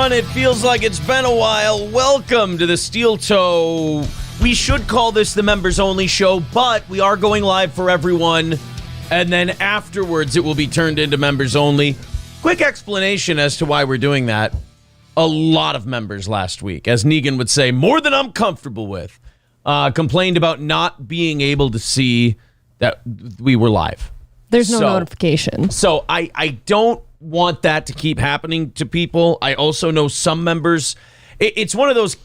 everyone. It feels like it's been a while. Welcome to the Steel Toe. We should call this the members only show, but we are going live for everyone. And then afterwards, it will be turned into members only. Quick explanation as to why we're doing that. A lot of members last week, as Negan would say, more than I'm comfortable with, complained about not being able to see that we were live. There's no notification. So I don't want that to keep happening to people. I also know some members, it's one of those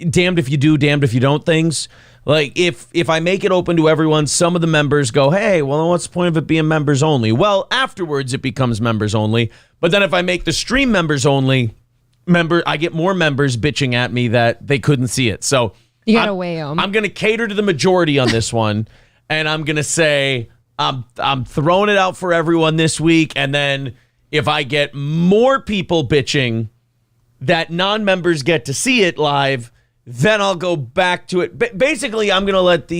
damned if you do, damned if you don't things. Like, if I make it open to everyone, some of the members go, hey, well, what's the point of it being members only? Well, afterwards, it becomes members only. But then if I make the stream members only, I get more members bitching at me that they couldn't see it. So you gotta weigh them. I'm going to cater to the majority on this one, and I'm going to say I'm throwing it out for everyone this week, and then if I get more people bitching that non-members get to see it live, then I'll go back to it. Basically, I'm going to let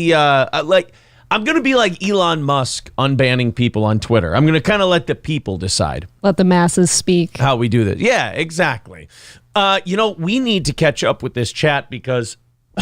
I'm going to be like Elon Musk unbanning people on Twitter. I'm going to kind of let the people decide. Let the masses speak. How we do this. Yeah, exactly. We need to catch up with this chat because,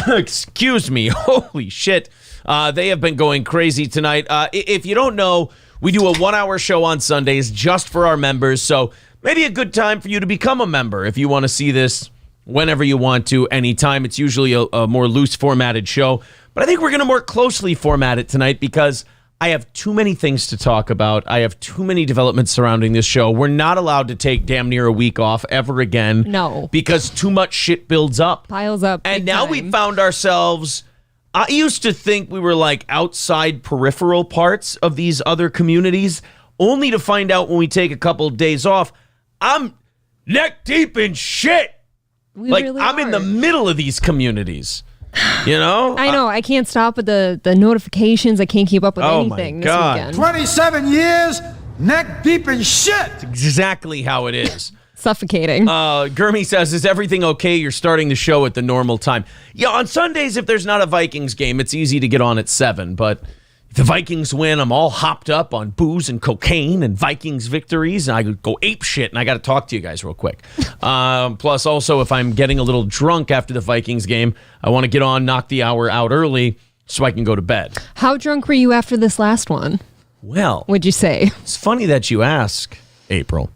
excuse me, holy shit, they have been going crazy tonight. If you don't know, we do a 1-hour show on Sundays just for our members, so maybe a good time for you to become a member if you want to see this whenever you want to, anytime. It's usually a more loose formatted show, but I think we're going to more closely format it tonight because I have too many things to talk about. I have too many developments surrounding this show. We're not allowed to take damn near a week off ever again. No. Because too much shit builds up. Piles up. And now we found ourselves... I used to think we were like outside peripheral parts of these other communities, only to find out when we take a couple of days off, I'm neck deep in shit. I'm in the middle of these communities. You know? I know. I can't stop with the notifications. I can't keep up with anything this weekend. 27 years, neck deep in shit. That's exactly how it is. Suffocating. Gurmy says, is everything okay? You're starting the show at the normal time. Yeah, on Sundays, if there's not a Vikings game, it's easy to get on at 7. But if the Vikings win, I'm all hopped up on booze and cocaine and Vikings victories. And I go ape shit, and I got to talk to you guys real quick. Plus, also, if I'm getting a little drunk after the Vikings game, I want to get on, knock the hour out early so I can go to bed. How drunk were you after this last one? Well, would you say? It's funny that you ask, April.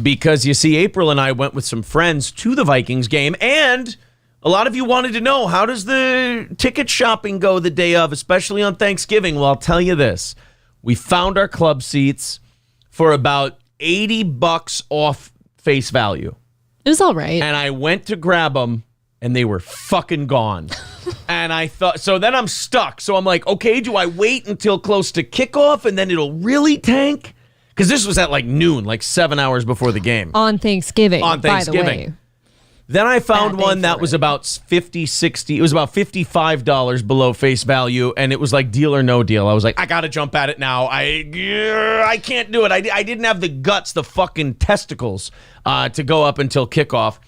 Because you see, April and I went with some friends to the Vikings game, and a lot of you wanted to know, how does the ticket shopping go the day of, especially on Thanksgiving? Well, I'll tell you this. We found our club seats for about $80 off face value. It was all right. And I went to grab them, and they were fucking gone. And I thought, so then I'm stuck. So I'm like, okay, do I wait until close to kickoff, and then it'll really tank? Because this was at like noon, like 7 hours before the game. On Thanksgiving, by the way. Then I found one that was about $50, it was about $55 below face value, and it was like deal or no deal. I was like, I got to jump at it now. I can't do it. I didn't have the guts, the fucking testicles, to go up until kickoff.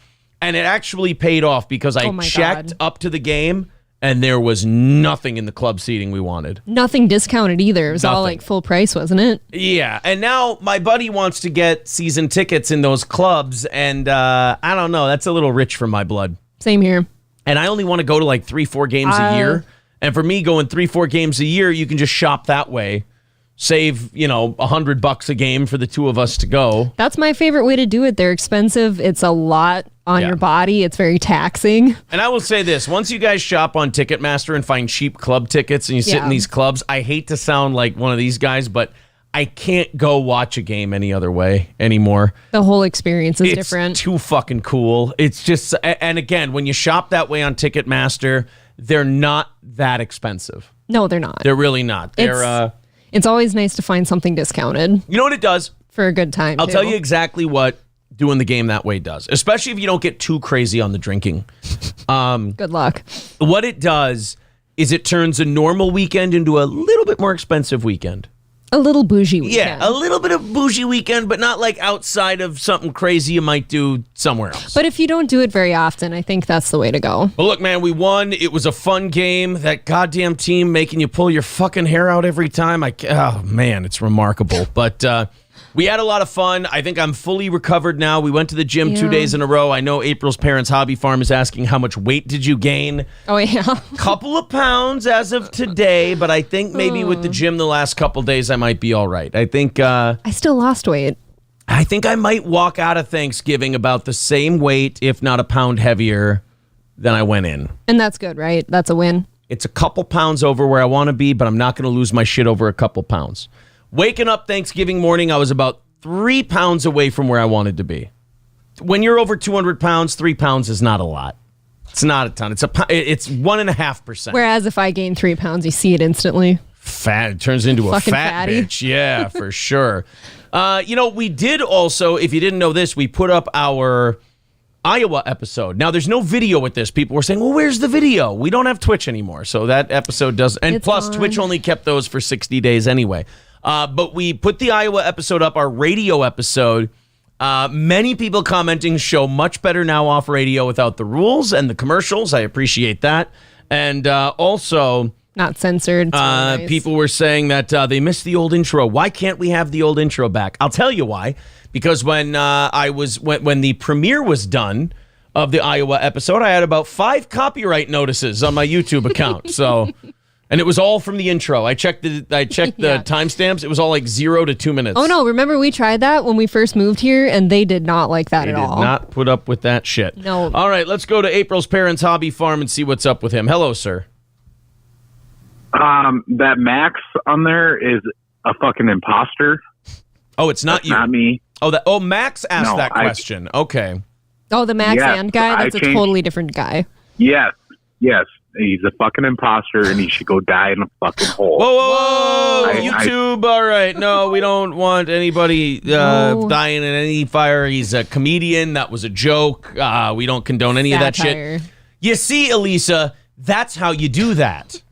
And it actually paid off because I checked up to the game, and there was nothing in the club seating we wanted. Nothing discounted either. It was all like full price, wasn't it? Yeah. And now my buddy wants to get season tickets in those clubs. And I don't know. That's a little rich for my blood. Same here. And I only want to go to like 3-4 games a year. And for me, going 3-4 games a year, you can just shop that way. Save, $100 a game for the two of us to go. That's my favorite way to do it. They're expensive. It's a lot on your body. It's very taxing. And I will say this. Once you guys shop on Ticketmaster and find cheap club tickets and you sit in these clubs, I hate to sound like one of these guys, but I can't go watch a game any other way anymore. The whole experience is different. It's too fucking cool. It's just, and again, when you shop that way on Ticketmaster, they're not that expensive. No, they're not. They're really not. It's always nice to find something discounted. You know what it does? For a good time, I'll tell you exactly what doing the game that way does, especially if you don't get too crazy on the drinking. Good luck. What it does is it turns a normal weekend into a little bit more expensive weekend. A little bougie weekend. Yeah, a little bit of bougie weekend, but not like outside of something crazy you might do somewhere else. But if you don't do it very often, I think that's the way to go. Well, look, man, we won. It was a fun game. That goddamn team making you pull your fucking hair out every time. Oh, man, it's remarkable. But We had a lot of fun. I think I'm fully recovered now. We went to the gym 2 Yeah. days in a row. I know April's parents' hobby farm is asking how much weight did you gain? Oh, yeah. Couple of pounds as of today, but I think maybe with the gym the last couple days I might be all right. I think I still lost weight. I might walk out of Thanksgiving about the same weight, if not a pound heavier than I went in. And that's good, right? That's a win. It's a couple pounds over where I want to be, but I'm not going to lose my shit over a couple pounds. Waking up Thanksgiving morning, I was about 3 pounds away from where I wanted to be. When you're over 200 pounds, 3 pounds is not a lot. It's not a ton. It's 1.5%. Whereas if I gain 3 pounds, you see it instantly. Fat. It turns into a Fucking fat fatty. bitch. Yeah, for sure. We did also, if you didn't know this, we put up our Iowa episode. Now, there's no video with this. People were saying, well, where's the video? We don't have Twitch anymore. So that episode doesn't. And It's plus, on. Twitch only kept those for 60 days anyway. But we put the Iowa episode up, our radio episode. Many people commenting show much better now off radio without the rules and the commercials. I appreciate that. And also, Not censored. It's really nice. people were saying that they missed the old intro. Why can't we have the old intro back? I'll tell you why. Because when when the premiere was done of the Iowa episode, I had about 5 copyright notices on my YouTube account. So, and it was all from the intro. I checked the Yeah. timestamps. It was all like 0 to 2 minutes. Oh, no. Remember we tried that when we first moved here, and they did not like that They at did all. not put up with that shit. No. All right, let's go to April's parents' hobby farm and see what's up with him. Hello, sir. That Max on there is a fucking imposter. Oh, it's not That's you. not me. Oh, Max asked No, that question. Okay. Oh, the Max Yes, and guy? I That's a changed- totally different guy. Yes. He's a fucking imposter, and he should go die in a fucking hole. Whoa, I- YouTube. All right. No, we don't want anybody No. dying in any fire. He's a comedian. That was a joke. We don't condone any of that Satire. shit. You see, Elisa, that's how you do that.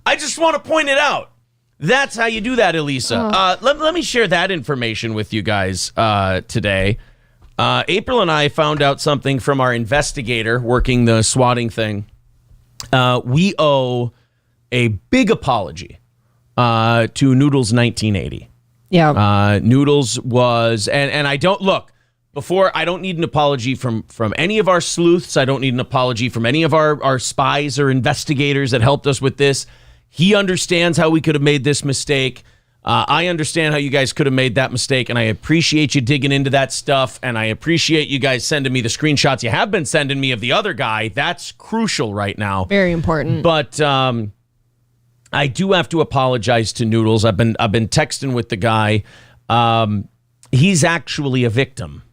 I just want to point it out. That's how you do that, Elisa. Let me share that information with you guys today. April and I found out something from our investigator working the swatting thing. We owe a big apology to Noodles 1980. Yeah. Noodles was, and I don't look before. I don't need an apology from any of our sleuths. I don't need an apology from any of our spies or investigators that helped us with this. He understands how we could have made this mistake. I understand how you guys could have made that mistake, and I appreciate you digging into that stuff, and I appreciate you guys sending me the screenshots you have been sending me of the other guy. That's crucial right now. Very important. But I do have to apologize to Noodles. I've been texting with the guy. He's actually a victim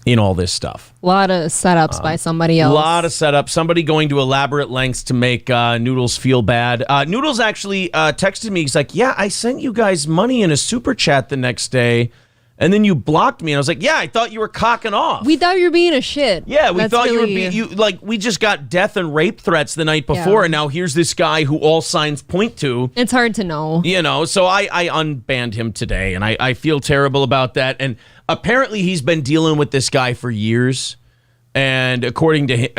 in all this stuff. A lot of setups by somebody else. A lot of setup. Somebody going to elaborate lengths to make Noodles feel bad. Noodles actually texted me. He's like, yeah, I sent you guys money in a super chat the next day, and then you blocked me. And I was like, yeah, I thought you were cocking off. We thought you were being a shit. Yeah, we That's thought you were really- being like we just got death and rape threats the night before, Yeah. and now here's this guy who all signs point to. It's hard to know. So I unbanned him today, and I feel terrible about that. And apparently he's been dealing with this guy for years, and according to him,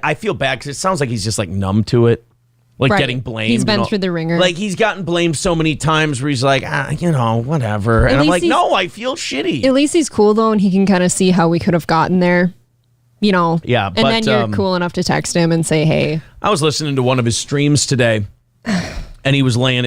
I feel bad because it sounds like he's just like numb to it, like Right. getting blamed. He's been and all- through the ringer. Like he's gotten blamed so many times where he's like, whatever. And I'm least like, he's- no, I feel shitty. At least he's cool, though, and he can kind of see how we could have gotten there. Yeah, And but, then you're cool enough to text him and say, hey. I was listening to one of his streams today, and he was laying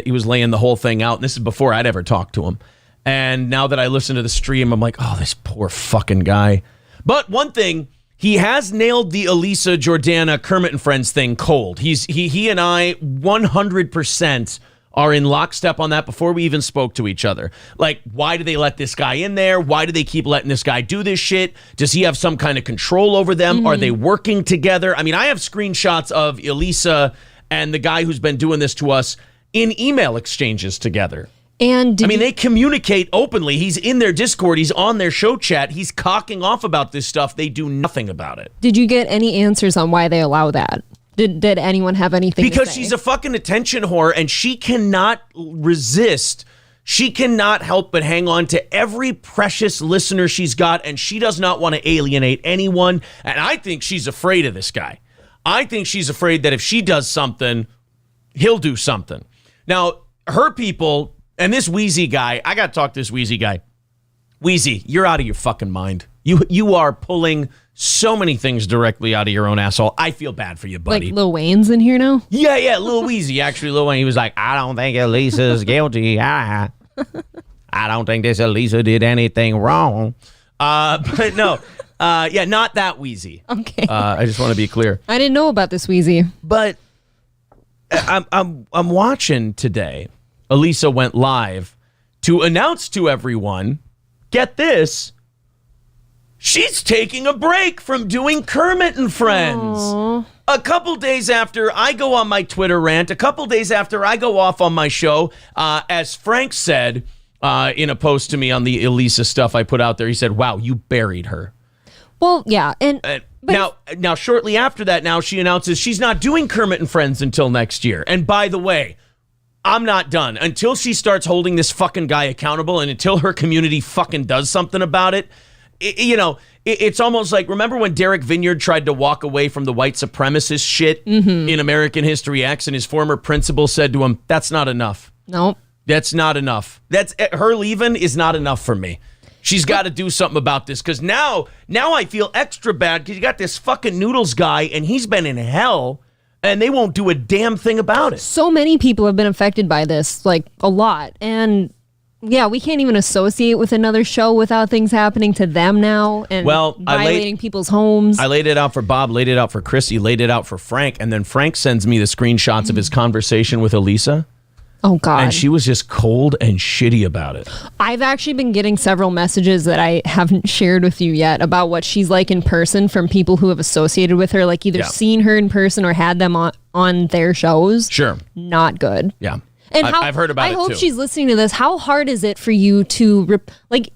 the whole thing out. And this is before I'd ever talked to him. And now that I listen to the stream, I'm like, oh, this poor fucking guy. But one thing, he has nailed the Elisa Jordana Kermit and Friends thing cold. He and I 100% are in lockstep on that before we even spoke to each other. Like, why do they let this guy in there? Why do they keep letting this guy do this shit? Does he have some kind of control over them? Are they working together? I mean, I have screenshots of Elisa and the guy who's been doing this to us in email exchanges together. And They communicate openly. He's in their Discord. He's on their show chat. He's cocking off about this stuff. They do nothing about it. did you get any answers on why they allow that? Did anyone have anything Because to say? she's a fucking attention whore, and she cannot resist. She cannot help but hang on to every precious listener she's got, and she does not want to alienate anyone. And I think she's afraid of this guy. I think she's afraid that if she does something, he'll do something. Now, her people, and this Wheezy guy, I got to talk to this Wheezy guy. Wheezy, you're out of your fucking mind. You are pulling so many things directly out of your own asshole. I feel bad for you, buddy. Like Lil Wayne's in here now? Yeah, Lil Wheezy. Actually, Lil Wayne, he was like, I don't think Elisa's guilty. I don't think this Elisa did anything wrong. But no, not that Wheezy. Okay. I just want to be clear. I didn't know about this Wheezy. But I'm watching today. Elisa went live to announce to everyone, get this, she's taking a break from doing Kermit and Friends. Aww. A couple days after I go on my Twitter rant, a couple days after I go off on my show, as Frank said in a post to me on the Elisa stuff I put out there, he said, wow, you buried her. Well, yeah. Now, shortly after that, now she announces she's not doing Kermit and Friends until next year. And by the way, I'm not done. Until she starts holding this fucking guy accountable and until her community fucking does something about it, it's almost like, remember when Derek Vineyard tried to walk away from the white supremacist shit in American History X, and his former principal said to him, that's not enough. Nope. That's not enough. Her leaving is not enough for me. She's got to do something about this, because now I feel extra bad because you got this fucking Noodles guy and he's been in hell and they won't do a damn thing about it. So many people have been affected by this, like a lot. And yeah, we can't even associate with another show without things happening to them now and violating people's homes. I laid it out for Bob, laid it out for Chrissy, laid it out for Frank, and then Frank sends me the screenshots of his conversation with Elisa. Oh, God. And she was just cold and shitty about it. I've actually been getting several messages that I haven't shared with you yet about what she's like in person from people who have associated with her, like either seen her in person or had them on their shows. Sure. Not good. Yeah. And I've heard about it, too. I hope she's listening to this. How hard is it for you to,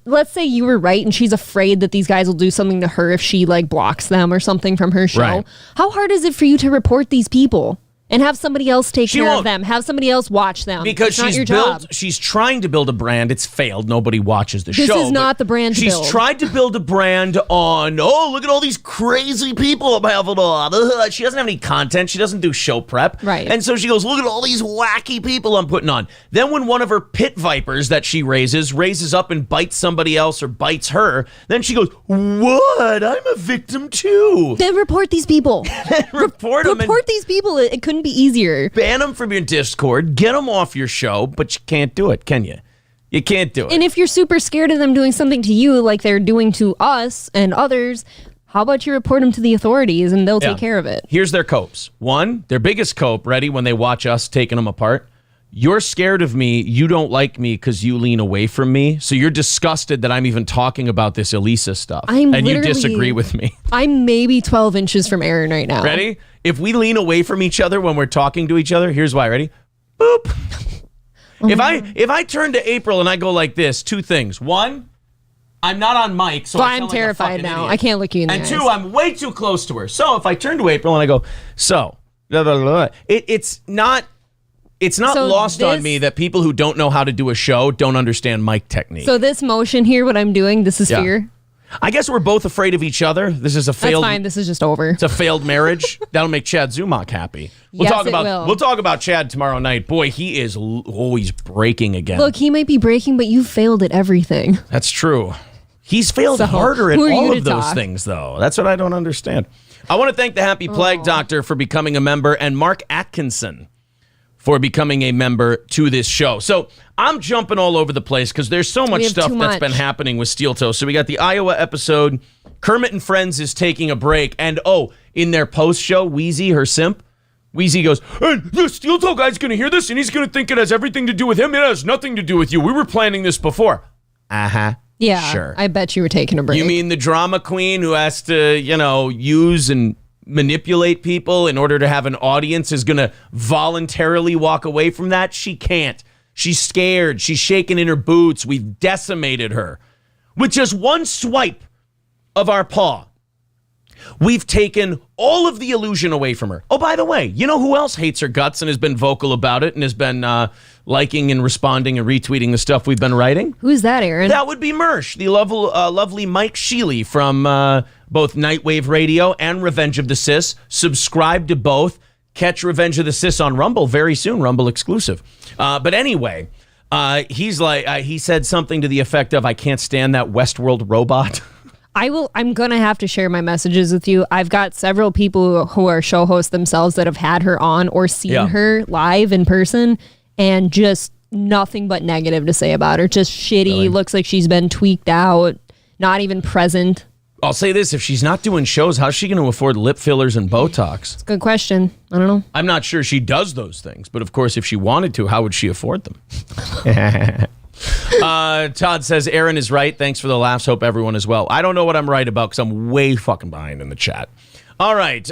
let's say you were right and she's afraid that these guys will do something to her if she, blocks them or something from her show. Right. How hard is it for you to report these people? And have somebody else take care of them. Have somebody else watch them. Because it's not your job. She's trying to build a brand. It's failed. Nobody watches the show. This is not the brand to build. She's tried to build a brand on, look at all these crazy people I'm having on. She doesn't have any content. She doesn't do show prep. Right. And so she goes, look at all these wacky people I'm putting on. Then when one of her pit vipers that she raises up and bites somebody else or bites her, then she goes, what? I'm a victim too. Then report these people. Report them. Report these people. It couldn't be easier. Ban them from your Discord, get them off your show, but you can't do it, can you? You can't do it. And if you're super scared of them doing something to you like they're doing to us and others, how about you report them to the authorities and they'll take care of it? Here's their copes. One, their biggest cope, ready, when they watch us taking them apart. You're scared of me. You don't like me because you lean away from me. So you're disgusted that I'm even talking about this Elisa stuff. And you disagree with me. I'm maybe 12 inches from Aaron right now. Ready? If we lean away from each other when we're talking to each other, here's why. Ready? Boop. If I turn to April and I go like this, two things. One, I'm not on mic, so I'm terrified now. Idiot. I can't look you in the eyes. And two, I'm way too close to her. So if I turn to April and I go, so, blah, blah, blah, it's not lost on me that people who don't know how to do a show don't understand mic technique. So this motion here, what I'm doing, this is fear. I guess we're both afraid of each other. This is a failed. That's fine. This is just over. It's a failed marriage. That'll make Chad Zumach happy. We'll talk about Chad tomorrow night. Boy, he is always breaking again. Look, he might be breaking, but you failed at everything. That's true. He's failed harder at all of those things, though. That's what I don't understand. I want to thank the Happy Plague Doctor for becoming a member and Mark Atkinson for becoming a member to this show. So I'm jumping all over the place because there's so much stuff that's been happening with Steel Toe. So we got the Iowa episode. Kermit and Friends is taking a break. And in their post show, Wheezy, her simp, Wheezy goes, hey, the Steel Toe guy's going to hear this and he's going to think it has everything to do with him. It has nothing to do with you. We were planning this before. Uh-huh. Yeah, sure. I bet you were taking a break. You mean the drama queen who has to, use and manipulate people in order to have an audience is going to voluntarily walk away from that? She can't. She's scared. She's shaking in her boots. We've decimated her. With just one swipe of our paw, we've taken all of the illusion away from her. Oh, by the way, you know who else hates her guts and has been vocal about it and has been liking and responding and retweeting the stuff we've been writing? Who's that, Aaron? That would be Mersh, the lovely Mike Sheely from both Nightwave Radio and Revenge of the Sis. Subscribe to both. Catch Revenge of the Sis on Rumble very soon, Rumble exclusive. But anyway, He's like, he said something to the effect of, I can't stand that Westworld robot. I'm going to have to share my messages with you. I've got several people who are show hosts themselves that have had her on or seen her live in person and just nothing but negative to say about her. Just shitty. Really? Looks like she's been tweaked out, not even present. I'll say this, if she's not doing shows, how's she going to afford lip fillers and Botox? It's a good question. I don't know. I'm not sure she does those things, but of course, if she wanted to, how would she afford them? Todd says, Aaron is right. Thanks for the laughs. Hope everyone is well. I don't know what I'm right about because I'm way fucking behind in the chat. All right.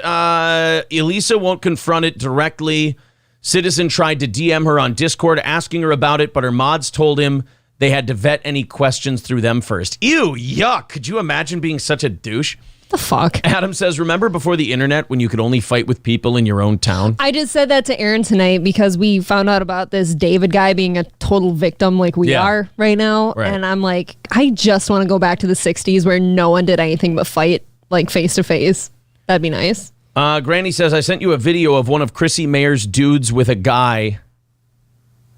Elisa won't confront it directly. Citizen tried to DM her on Discord asking her about it, but her mods told him they had to vet any questions through them first. Ew, yuck. Could you imagine being such a douche? What the fuck? Adam says, remember before the internet when you could only fight with people in your own town? I just said that to Aaron tonight because we found out about this David guy being a total victim like we are right now. Right. And I'm like, I just want to go back to the 60s where no one did anything but fight like face to face. That'd be nice. Granny says, I sent you a video of one of Chrissy Mayer's dudes with a guy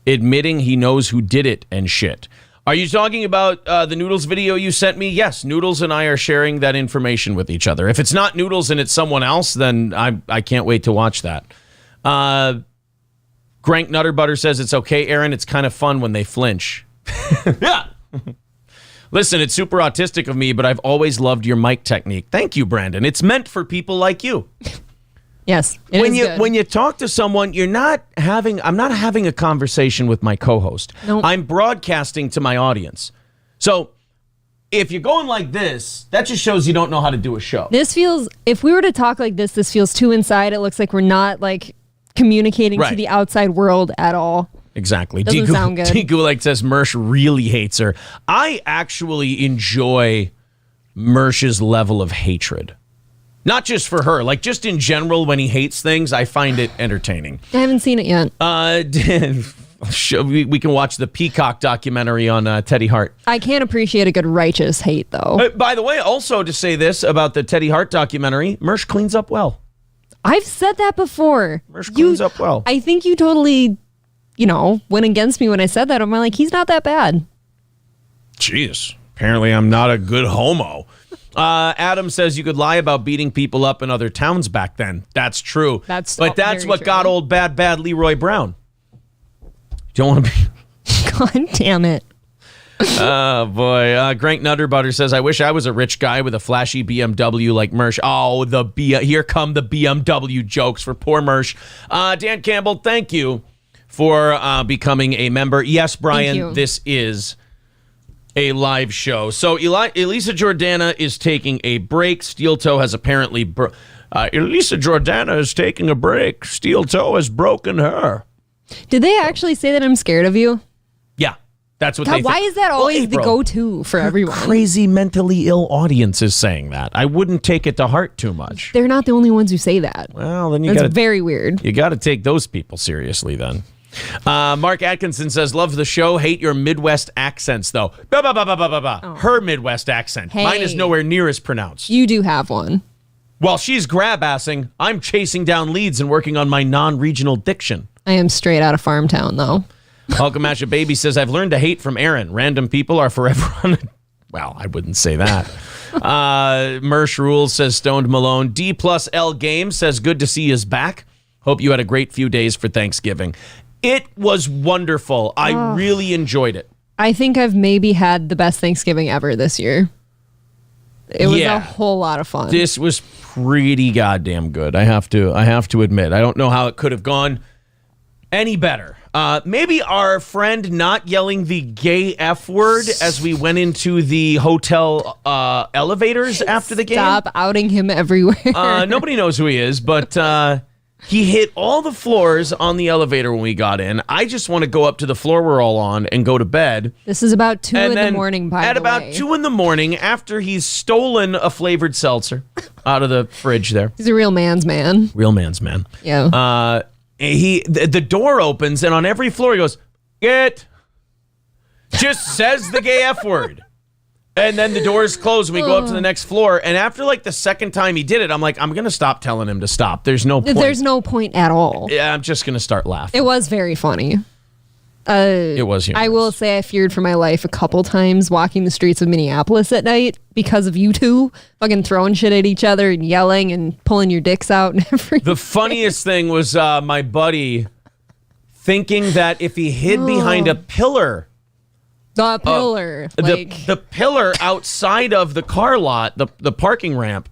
admitting he knows who did it and shit. Are you talking about the Noodles video you sent me? Yes, Noodles and I are sharing that information with each other. If it's not Noodles and it's someone else, then I can't wait to watch that. Grank Nutterbutter says, it's okay, Aaron. It's kind of fun when they flinch. Yeah. Listen, it's super autistic of me, but I've always loved your mic technique. Thank you, Brandon. It's meant for people like you. Yes. When you talk to someone, I'm not having a conversation with my co-host. Nope. I'm broadcasting to my audience. So if you're going like this, that just shows you don't know how to do a show. If we were to talk like this feels too inside. It looks like we're not like communicating to the outside world at all. Exactly. Doesn't sound good. D. Gulag says Mersh really hates her. I actually enjoy Mersh's level of hatred. Not just for her, like just in general, when he hates things, I find it entertaining. I haven't seen it yet. We can watch the Peacock documentary on Teddy Hart. I can't appreciate a good righteous hate, though. By the way, also to say this about the Teddy Hart documentary, Mersh cleans up well. I've said that before. Mersh cleans up well. I think you totally, went against me when I said that. I'm like, he's not that bad. Jeez. Apparently I'm not a good homo. Adam says you could lie about beating people up in other towns back then. That's true. That's what true. Got old bad Leroy Brown. Don't want to be. God damn it. Oh, boy. Grank Nutterbutter says, I wish I was a rich guy with a flashy BMW like Mersh. Oh, here come the BMW jokes for poor Mersh. Dan Campbell, thank you for becoming a member. Yes, Brian, this is a live show. So Elisa Jordana is taking a break. Steel Toe has apparently... Elisa Jordana is taking a break. Steel Toe has broken her. Did they actually say that I'm scared of you? Yeah. That's what they think. Why is that always the go-to for everyone? Crazy mentally ill audience is saying that. I wouldn't take it to heart too much. They're not the only ones who say that. Well, then That's very weird. You got to take those people seriously then. Mark Atkinson says, love the show. Hate your Midwest accents, though. Her Midwest accent. Hey, mine is nowhere near as pronounced. You do have one. While she's grab-assing, I'm chasing down leads and working on my non-regional diction. I am straight out of Farmtown, though. Hulkamasha Baby says, I've learned to hate from Aaron. Random people are forever on it. Well, I wouldn't say that. Mersh Rules says, Stoned Malone. D plus L Games says, good to see you back. Hope you had a great few days for Thanksgiving. It was wonderful. I really enjoyed it. I think I've maybe had the best Thanksgiving ever this year. It was a whole lot of fun. This was pretty goddamn good. I have to admit. I don't know how it could have gone any better. Maybe our friend not yelling the gay F word as we went into the hotel elevators after the game. Stop outing him everywhere. Nobody knows who he is, but he hit all the floors on the elevator when we got in. I just want to go up to the floor we're all on and go to bed. This is about 2 in the morning, by the way. At about 2 in the morning, after he's stolen a flavored seltzer out of the fridge there. He's a real man's man. Real man's man. Yeah. The door opens, and on every floor he goes, "Get." Just says the gay F word. And then the doors close and we go up to the next floor. And after like the second time he did it, I'm like, I'm going to stop telling him to stop. There's no point. There's no point at all. Yeah, I'm just going to start laughing. It was very funny. It was humorous. I will say I feared for my life a couple times walking the streets of Minneapolis at night because of you two fucking throwing shit at each other and yelling and pulling your dicks out and everything. The funniest thing was my buddy thinking that if he hid behind a pillar, the pillar, the pillar outside of the car lot, the parking ramp,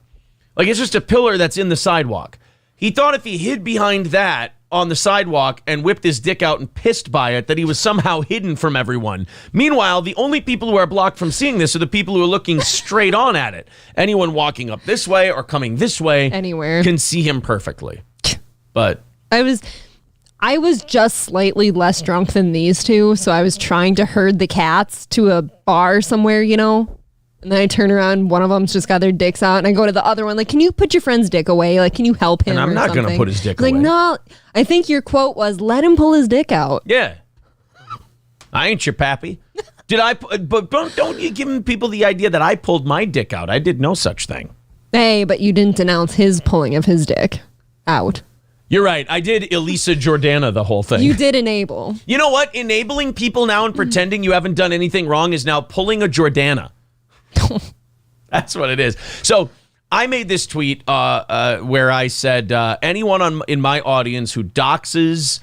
like it's just a pillar that's in the sidewalk. He thought if he hid behind that on the sidewalk and whipped his dick out and pissed by it, that he was somehow hidden from everyone. Meanwhile, the only people who are blocked from seeing this are the people who are looking straight on at it. Anyone walking up this way or coming this way anywhere can see him perfectly. But I was just slightly less drunk than these two, so I was trying to herd the cats to a bar somewhere, you know? And then I turn around, one of them's just got their dicks out, and I go to the other one, like, can you put your friend's dick away? Like, can you help him? And I'm not going to put his dick away. Like, no, I think your quote was, let him pull his dick out. Yeah. I ain't your pappy. But don't you give people the idea that I pulled my dick out. I did no such thing. Hey, but you didn't denounce his pulling of his dick out. You're right. I did Elisa Jordana the whole thing. You did enable. You know what? Enabling people now and pretending you haven't done anything wrong is now pulling a Jordana. That's what it is. So I made this tweet where I said, anyone in my audience who doxes,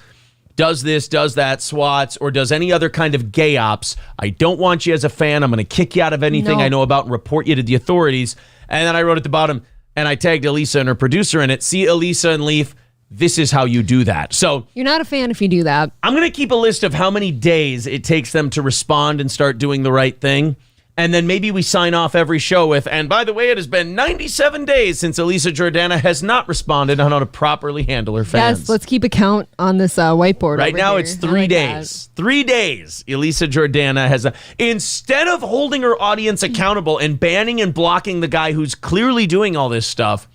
does this, does that, swats, or does any other kind of gay ops, I don't want you as a fan. I'm going to kick you out of anything I know about and report you to the authorities. And then I wrote at the bottom, and I tagged Elisa and her producer in it. See, Elisa and Leaf, this is how you do that. So you're not a fan if you do that. I'm going to keep a list of how many days it takes them to respond and start doing the right thing. And then maybe we sign off every show with, and by the way, it has been 97 days since Elisa Jordana has not responded on how to properly handle her fans. Yes, let's keep a count on this whiteboard. Right now, here. it's 3 days. 3 days. Elisa Jordana has, instead of holding her audience accountable and banning and blocking the guy who's clearly doing all this stuff,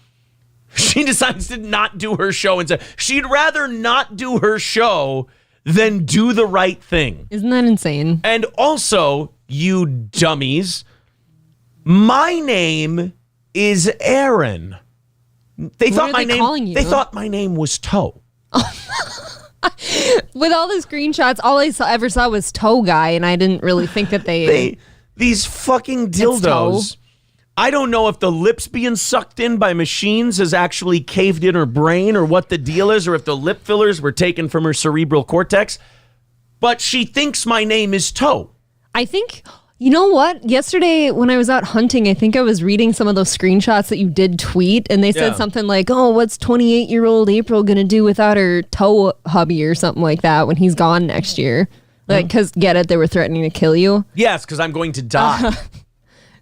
she decides to not do her show and say she'd rather not do her show than do the right thing. Isn't that insane? And also, you dummies, my name is Aaron. They thought my name was Toe. With all the screenshots, all I ever saw was Toe Guy, and I didn't really think that these fucking dildos. I don't know if the lips being sucked in by machines has actually caved in her brain or what the deal is, or if the lip fillers were taken from her cerebral cortex. But she thinks my name is Toe. I think, you know what? Yesterday when I was out hunting, I think I was reading some of those screenshots that you did tweet, and they said something like, oh, what's 28-year-old April going to do without her toe hubby or something like that when he's gone next year? Like, because, get it, they were threatening to kill you? Yes, because I'm going to die.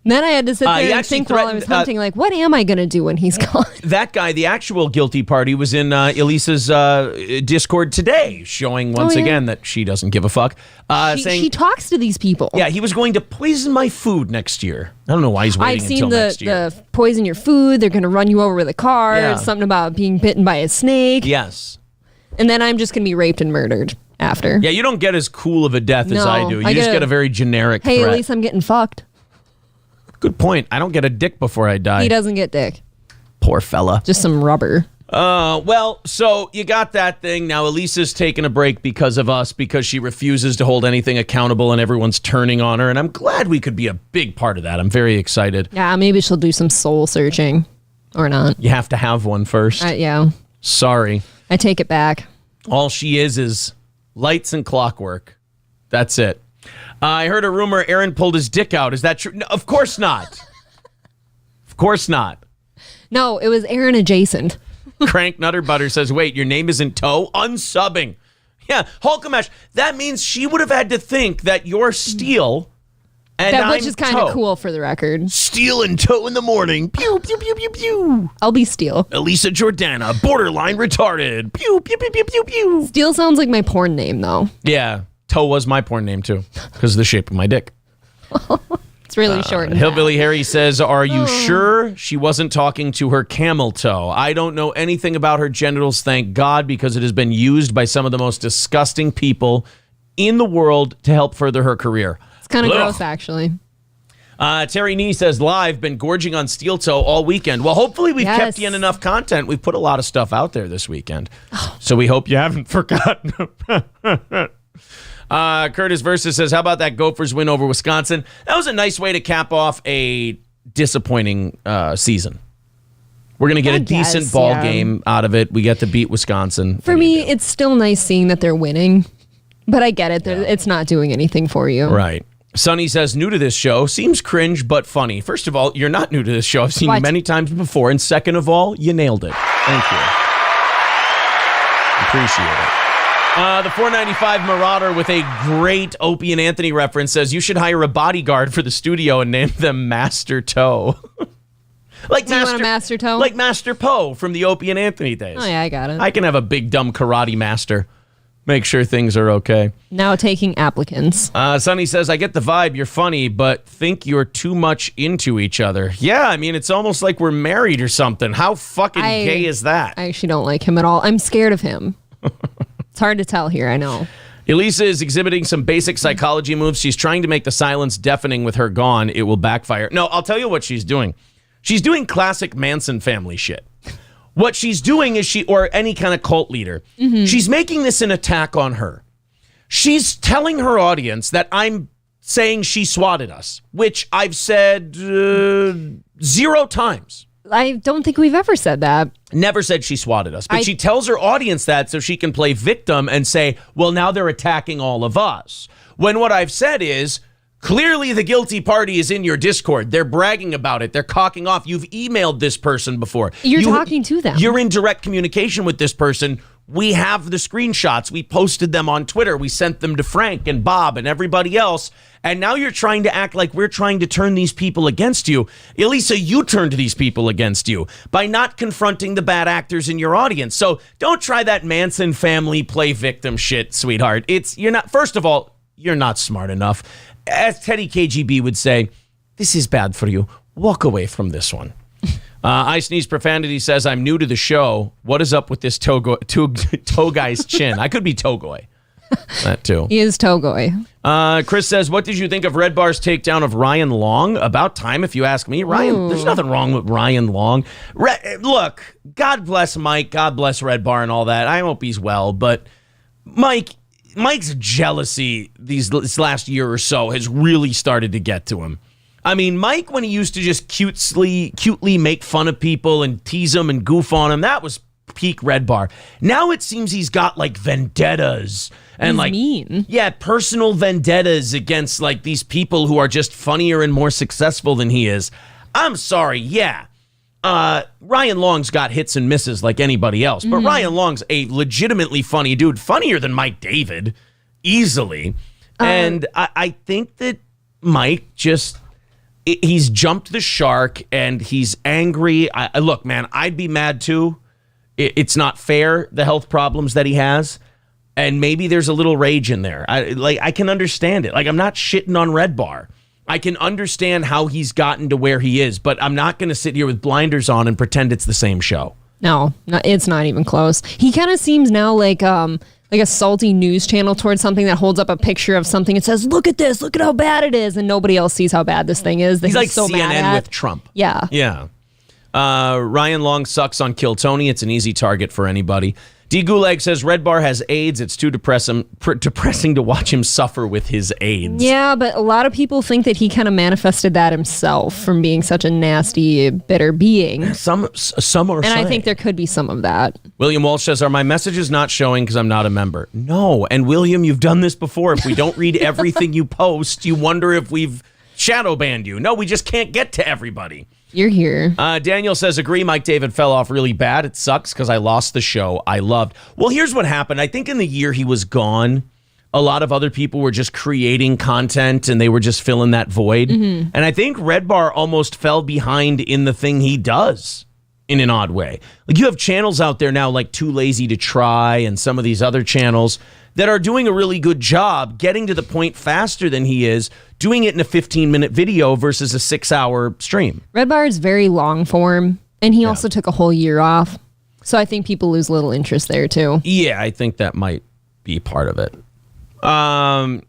Then I had to sit there and think while I was hunting, like, what am I going to do when he's gone? That guy, the actual guilty party, was in Elisa's Discord today, showing once again that she doesn't give a fuck. Saying she talks to these people. Yeah, he was going to poison my food next year. I don't know why he's waiting until next year. I've seen the poison your food, they're going to run you over with a car, something about being bitten by a snake. Yes. And then I'm just going to be raped and murdered after. Yeah, you don't get as cool of a death as I do. You just get a very generic threat. At least I'm getting fucked. Good point. I don't get a dick before I die. He doesn't get dick. Poor fella. Just some rubber. Well, so you got that thing. Now Elisa's taking a break because of us, because she refuses to hold anything accountable and everyone's turning on her. And I'm glad we could be a big part of that. I'm very excited. Yeah, maybe she'll do some soul searching or not. You have to have one first. Yeah. Sorry. I take it back. All she is lights and clockwork. That's it. I heard a rumor Aaron pulled his dick out. Is that true? No, of course not. Of course not. No, it was Aaron adjacent. Crank Nutter Butter says, wait, your name isn't Toe? Unsubbing. Yeah, Hulkamash. That means she would have had to think that you're Steel and I'm which is kind of Toe. cool for the record. Steel and Toe in the morning. Pew, pew, pew, pew, pew. I'll be Steel. Elisa Jordana, borderline retarded. Pew, pew, pew, pew, pew, pew. Steel sounds like my porn name, though. Yeah. Toe was my porn name, too, because of the shape of my dick. It's really short. Hillbilly Harry says, are you sure she wasn't talking to her camel toe? I don't know anything about her genitals, thank God, because it has been used by some of the most disgusting people in the world to help further her career. It's kind of gross, actually. Terry Nee says, live, been gorging on Steel Toe all weekend. Well, hopefully we've kept you in enough content. We've put a lot of stuff out there this weekend. So we hope you haven't forgotten. Curtis Versus says, how about that Gophers win over Wisconsin? That was a nice way to cap off a disappointing season. We're going to get a decent ball game out of it. We get to beat Wisconsin. For me, it's still nice seeing that they're winning, but I get it. It's not doing anything for you. Right. Sonny says, new to this show. Seems cringe, but funny. First of all, you're not new to this show. I've seen you many times before. And second of all, you nailed it. Thank you. Appreciate it. The 495 Marauder with a great Opie and Anthony reference says, you should hire a bodyguard for the studio and name them Master Toe. Like Do you want a Master Toe? Like Master Poe from the Opie and Anthony days. Oh, yeah, I got it. I can have a big, dumb karate master. Make sure things are okay. Now taking applicants. Sonny says, I get the vibe. You're funny, but think you're too much into each other. Yeah, I mean, it's almost like we're married or something. How fucking gay is that? I actually don't like him at all. I'm scared of him. It's hard to tell here, I know. Elisa is exhibiting some basic psychology moves. She's trying to make the silence deafening with her gone. It will backfire. No, I'll tell you what she's doing. She's doing classic Manson family shit. What she's doing is or any kind of cult leader, she's making this an attack on her. She's telling her audience that I'm saying she swatted us, which I've said 0 times. I don't think we've ever said that. Never said she swatted us, but she tells her audience that so she can play victim and say, well, now they're attacking all of us. When what I've said is, clearly the guilty party is in your Discord. They're bragging about it. They're cocking off. You've emailed this person before. You're talking to them. You're in direct communication with this person. We have the screenshots. We posted them on Twitter. We sent them to Frank and Bob and everybody else. And now you're trying to act like we're trying to turn these people against you. Elisa, you turned these people against you by not confronting the bad actors in your audience. So don't try that Manson family play victim shit, sweetheart. First of all, you're not smart enough. As Teddy KGB would say, this is bad for you. Walk away from this one. I Sneeze Profanity says, I'm new to the show. What is up with this Toguy's chin? I could be Togoy. That too. He is Togoy. Chris says, what did you think of Red Bar's takedown of Ryan Long? About time, if you ask me. Ryan, there's nothing wrong with Ryan Long. Look, God bless Mike. God bless Red Bar and all that. I hope he's well. But Mike's jealousy this last year or so has really started to get to him. I mean, Mike, when he used to just cutely make fun of people and tease them and goof on them, that was peak Red Bar. Now it seems he's got like vendettas and mean. Yeah, personal vendettas against like these people who are just funnier and more successful than he is. I'm sorry, yeah. Ryan Long's got hits and misses like anybody else, but Ryan Long's a legitimately funny dude, funnier than Mike David, easily. And I think that Mike he's jumped the shark and he's angry. Look, man, I'd be mad too. It's not fair, the health problems that he has. And maybe there's a little rage in there. I can understand it. Like, I'm not shitting on Red Bar. I can understand how he's gotten to where he is, but I'm not going to sit here with blinders on and pretend it's the same show. No, it's not even close. He kind of seems now like a salty news channel towards something that holds up a picture of something and says, look at this, look at how bad it is, and nobody else sees how bad this thing is. He's like so CNN with Trump. Yeah. Yeah. Ryan Long sucks on Kill Tony. It's an easy target for anybody. D. Gulag says, Red Bar has AIDS. It's too depressing to watch him suffer with his AIDS. Yeah, but a lot of people think that he kind of manifested that himself from being such a nasty, bitter being. Some are saying. And I think there could be some of that. William Walsh says, are my messages not showing because I'm not a member? No. And William, you've done this before. If we don't read everything you post, you wonder if we've shadow banned you. No, we just can't get to everybody. You're here. Daniel says, agree, Mike David fell off really bad. It sucks because I lost the show I loved. Well, here's what happened. I think in the year he was gone, a lot of other people were just creating content and they were just filling that void. And I think Red Bar almost fell behind in the thing he does in an odd way. Like, you have channels out there now like Too Lazy to Try and some of these other channels that are doing a really good job getting to the point faster than he is, doing it in a 15-minute video versus a 6-hour stream. Red Bar is very long form, and he also took a whole year off. So I think people lose a little interest there, too. Yeah, I think that might be part of it. Sonny,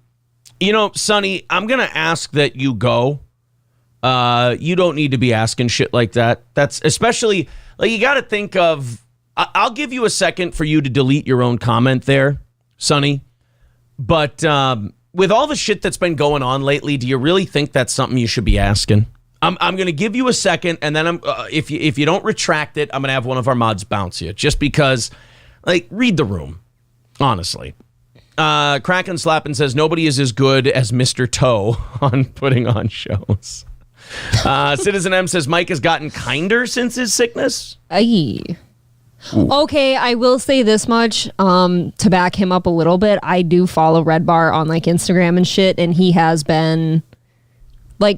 I'm going to ask that you go. You don't need to be asking shit like that. That's especially, like, you got to think of, I'll give you a second for you to delete your own comment there, Sonny. But with all the shit that's been going on lately, do you really think that's something you should be asking? I'm going to give you a second, and then if you don't retract it, I'm going to have one of our mods bounce you. Just because, read the room, honestly. Kraken Slappin says, nobody is as good as Mr. Toe on putting on shows. Citizen M says, Mike has gotten kinder since his sickness. Aye. Okay, I will say this much to back him up a little bit. I do follow Red Bar on Instagram and shit, and he has been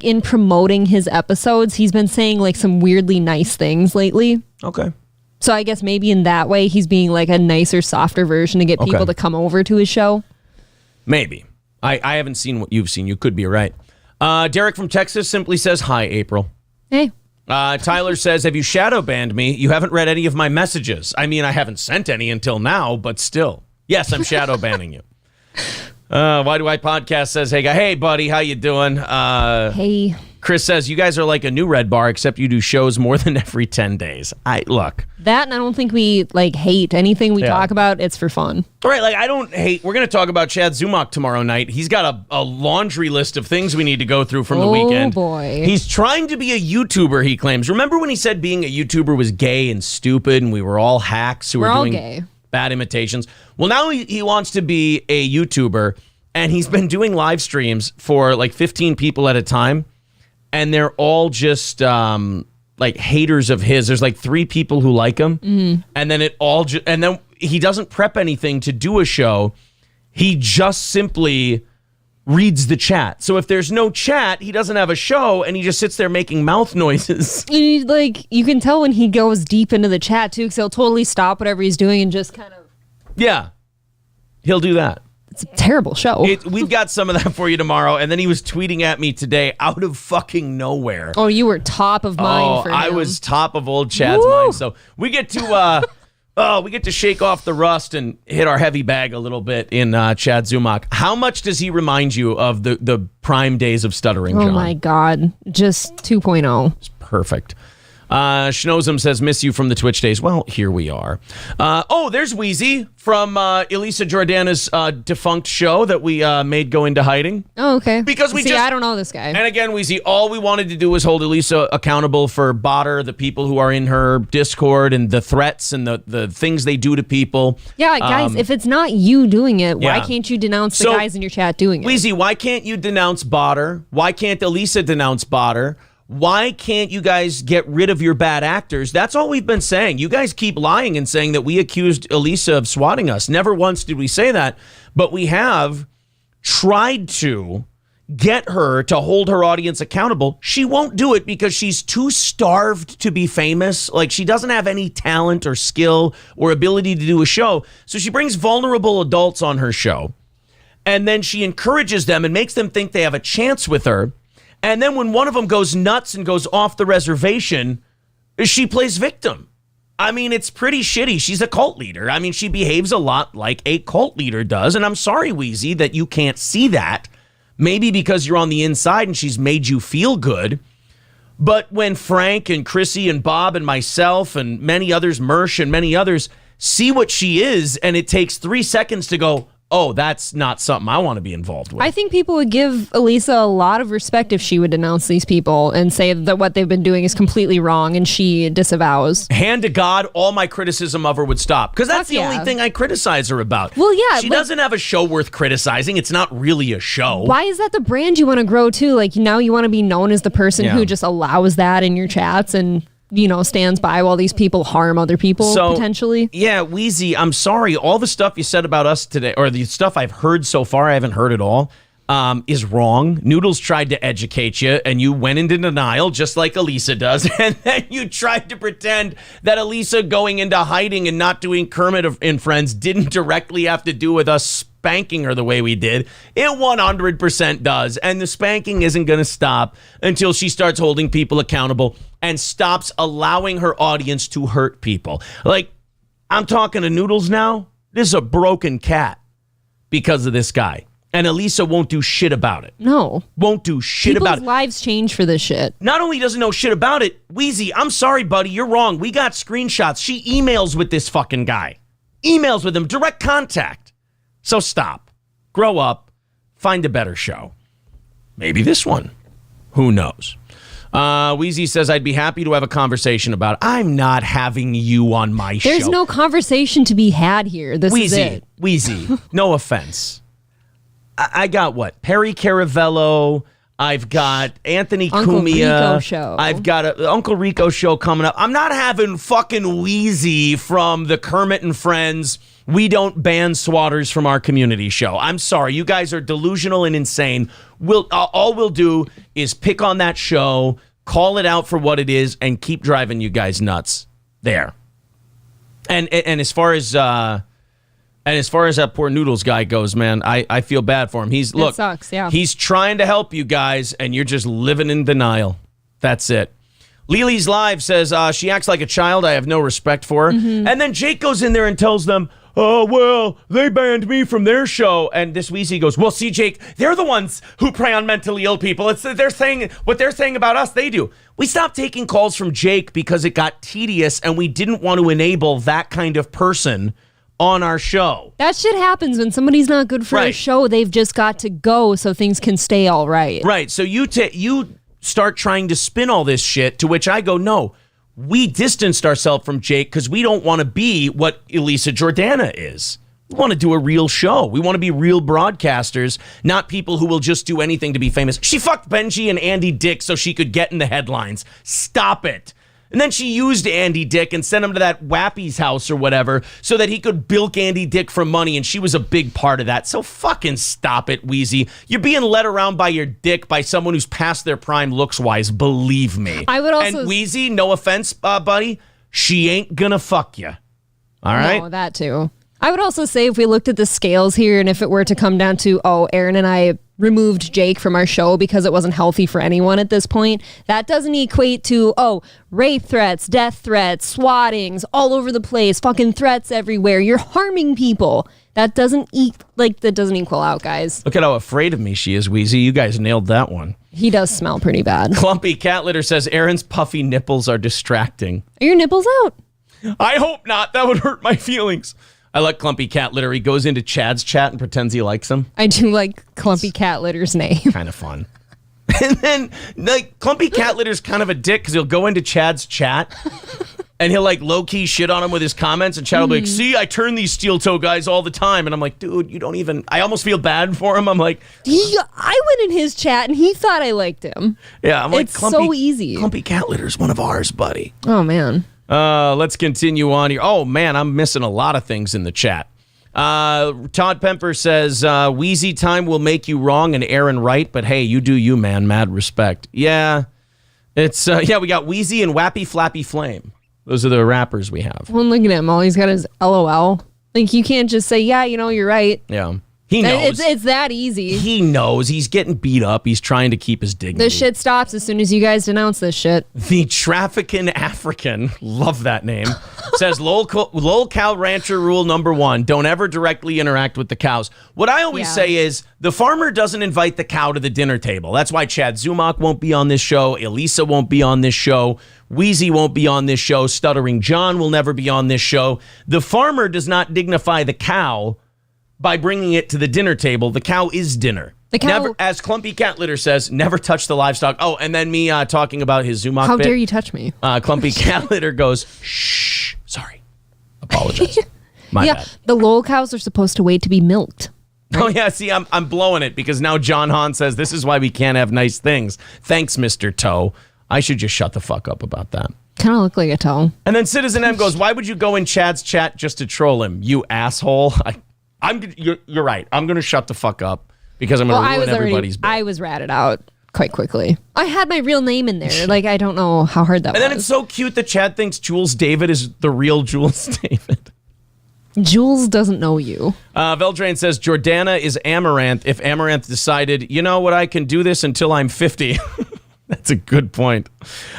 in promoting his episodes, he's been saying some weirdly nice things lately. Okay. So I guess maybe in that way he's being a nicer, softer version to get people to come over to his show. Maybe. I haven't seen what you've seen. You could be right. Derek from Texas simply says, hi, April. Hey. Tyler says, have you shadow banned me? You haven't read any of my messages. I mean, I haven't sent any until now, but still. Yes, I'm shadow banning you. Why Do I Podcast says, hey, buddy, how you doing? Hey. Chris says, you guys are like a new Red Bar, except you do shows more than every 10 days. Look. That, and I don't think we hate anything we talk about. It's for fun. All right, I don't hate. We're going to talk about Chad Zumach tomorrow night. He's got a laundry list of things we need to go through from the weekend. Oh, boy. He's trying to be a YouTuber, he claims. Remember when he said being a YouTuber was gay and stupid and we were all hacks who were doing gay. Bad imitations? Well, now he wants to be a YouTuber, and he's been doing live streams for 15 people at a time, and they're all just haters of his. There's 3 people who like him, and then and then he doesn't prep anything to do a show. He just simply reads the chat. So if there's no chat, he doesn't have a show, and he just sits there making mouth noises. You can tell when he goes deep into the chat too, because he'll totally stop whatever he's doing and just kind of. Yeah, he'll do that. It's a terrible show. We've got some of that for you tomorrow. And then he was tweeting at me today out of fucking nowhere. Oh, you were top of mind for him. I was top of old Chad's mind. So we get to shake off the rust and hit our heavy bag a little bit in Chad Zumach. How much does he remind you of the prime days of Stuttering John? Oh my God. Just 2.0. It's perfect. Schnozum says, miss you from the Twitch days. Well, here we are. There's Wheezy from Elisa Jordana's defunct show that we made go into hiding. Oh, okay. Because I don't know this guy. And again, Wheezy, all we wanted to do was hold Elisa accountable for Botter, the people who are in her Discord, and the threats and the things they do to people. Yeah, guys, if it's not you doing it, why can't you denounce the guys in your chat doing it? Wheezy, why can't you denounce Botter? Why can't Elisa denounce Botter? Why can't you guys get rid of your bad actors? That's all we've been saying. You guys keep lying and saying that we accused Elisa of swatting us. Never once did we say that, but we have tried to get her to hold her audience accountable. She won't do it because she's too starved to be famous. She doesn't have any talent or skill or ability to do a show. So she brings vulnerable adults on her show, and then she encourages them and makes them think they have a chance with her. And then when one of them goes nuts and goes off the reservation, she plays victim. I mean, it's pretty shitty. She's a cult leader. I mean, she behaves a lot like a cult leader does. And I'm sorry, Wheezy, that you can't see that. Maybe because you're on the inside and she's made you feel good. But when Frank and Chrissy and Bob and myself and many others, Mersh and many others, see what she is, and it takes 3 seconds to go, oh, that's not something I want to be involved with. I think people would give Elisa a lot of respect if she would denounce these people and say that what they've been doing is completely wrong, and she disavows. Hand to God, all my criticism of her would stop. Because that's the only thing I criticize her about. Well, yeah. She doesn't have a show worth criticizing. It's not really a show. Why is that the brand you want to grow too? Now you want to be known as the person who just allows that in your chats and stands by while these people harm other people, potentially. Yeah, Wheezy, I'm sorry. All the stuff you said about us today, or the stuff I've heard so far, I haven't heard it all, is wrong. Noodles tried to educate you, and you went into denial, just like Elisa does. And then you tried to pretend that Elisa going into hiding and not doing Kermit and Friends didn't directly have to do with us spanking her the way we did. It 100% does. And the spanking isn't going to stop until she starts holding people accountable and stops allowing her audience to hurt people. I'm talking to Noodles now. This is a broken cat because of this guy. And Elisa won't do shit about it. No. Won't do shit about it. People's lives change for this shit. Not only doesn't know shit about it, Wheezy, I'm sorry, buddy, you're wrong. We got screenshots. She emails with this fucking guy. Emails with him, direct contact. So stop. Grow up. Find a better show. Maybe this one. Who knows? Wheezy says, I'd be happy to have a conversation about it. I'm not having you on my show. There's no conversation to be had here. This is it. Wheezy, no offense. I got what? Perry Caravello. I've got Anthony Uncle Cumia. Rico show. I've got an Uncle Rico show coming up. I'm not having fucking Wheezy from the Kermit and Friends We Don't Ban Swatters from Our Community show. I'm sorry. You guys are delusional and insane. All we'll do is pick on that show, call it out for what it is, and keep driving you guys nuts. There. And as far as that poor Noodles guy goes, man, I feel bad for him. It sucks, yeah. He's trying to help you guys, and you're just living in denial. That's it. Lily's Live says, she acts like a child. I have no respect for her. Mm-hmm. And then Jake goes in there and tells them, oh, well, they banned me from their show. And this Wheezy goes, well, see, Jake, they're the ones who prey on mentally ill people. They're saying what they're saying about us, they do. We stopped taking calls from Jake because it got tedious, and we didn't want to enable that kind of person on our show. That shit happens when somebody's not good for a show. They've just got to go so things can stay all right. Right. So you start trying to spin all this shit, to which I go, no, we distanced ourselves from Jake because we don't want to be what Elisa Jordana is. We want to do a real show. We want to be real broadcasters, not people who will just do anything to be famous. She fucked Benji and Andy Dick so she could get in the headlines. Stop it. And then she used Andy Dick and sent him to that Wappy's house or whatever so that he could bilk Andy Dick for money, and she was a big part of that. So fucking stop it, Wheezy. You're being led around by your dick by someone who's past their prime looks-wise, believe me. I would also... And Wheezy, no offense, buddy, she ain't gonna fuck you. All right? No, that too. I would also say if we looked at the scales here, and if it were to come down to, Aaron and I removed Jake from our show because it wasn't healthy for anyone at this point, that doesn't equate to, rape threats, death threats, swattings all over the place, fucking threats everywhere. You're harming people. That doesn't equal out, guys. Look at how afraid of me she is, Wheezy. You guys nailed that one. He does smell pretty bad. Clumpy Cat Litter says Aaron's puffy nipples are distracting. Are your nipples out? I hope not. That would hurt my feelings. I like Clumpy Cat Litter. He goes into Chad's chat and pretends he likes him. I do like Clumpy Cat Litter's name. Kind of fun. And then, Clumpy Cat Litter's kind of a dick because he'll go into Chad's chat and he'll, low-key shit on him with his comments. And Chad will be like, see, I turn these steel toe guys all the time. And I'm like, dude, you don't even... I almost feel bad for him. I'm like... I went in his chat and he thought I liked him. Yeah, I'm like, it's so easy. Clumpy Cat Litter's one of ours, buddy. Oh, man. Let's continue on here. Oh, man, I'm missing a lot of things in the chat. Todd Pemper says, Wheezy time will make you wrong and Aaron right, but hey, you do you, man. Mad respect. Yeah, it's, we got Wheezy and Wappy Flappy Flame. Those are the rappers we have. Well, look at him. All he's got is LOL. You can't just say, yeah, you're right. Yeah. He knows. It's that easy. He knows. He's getting beat up. He's trying to keep his dignity. This shit stops as soon as you guys denounce this shit. The Trafficking African, love that name, says lol cow rancher rule number 1, don't ever directly interact with the cows. What I always say is the farmer doesn't invite the cow to the dinner table. That's why Chad Zumach won't be on this show. Elisa won't be on this show. Wheezy won't be on this show. Stuttering John will never be on this show. The farmer does not dignify the cow by bringing it to the dinner table. The cow is dinner. The cow, never, as Clumpy Cat Litter says, never touch the livestock. Oh, and then me talking about his Zumach How bit. dare you touch me? Clumpy Cat Litter goes, shh, sorry. Apologize. My bad. The lol cows are supposed to wait to be milked. Right? Oh, yeah, see, I'm blowing it because now John Hahn says this is why we can't have nice things. Thanks, Mr. Toe. I should just shut the fuck up about that. Kind of look like a toe. And then Citizen M goes, why would you go in Chad's chat just to troll him, you asshole? You're right. I'm going to shut the fuck up because I'm going to ruin everybody's bit. I was ratted out quite quickly. I had my real name in there. I don't know how hard that was. And then it's so cute that Chad thinks Jules David is the real Jules David. Jules doesn't know you. Veldrain says, Jordana is Amaranth if Amaranth decided, you know what, I can do this until I'm 50. That's a good point.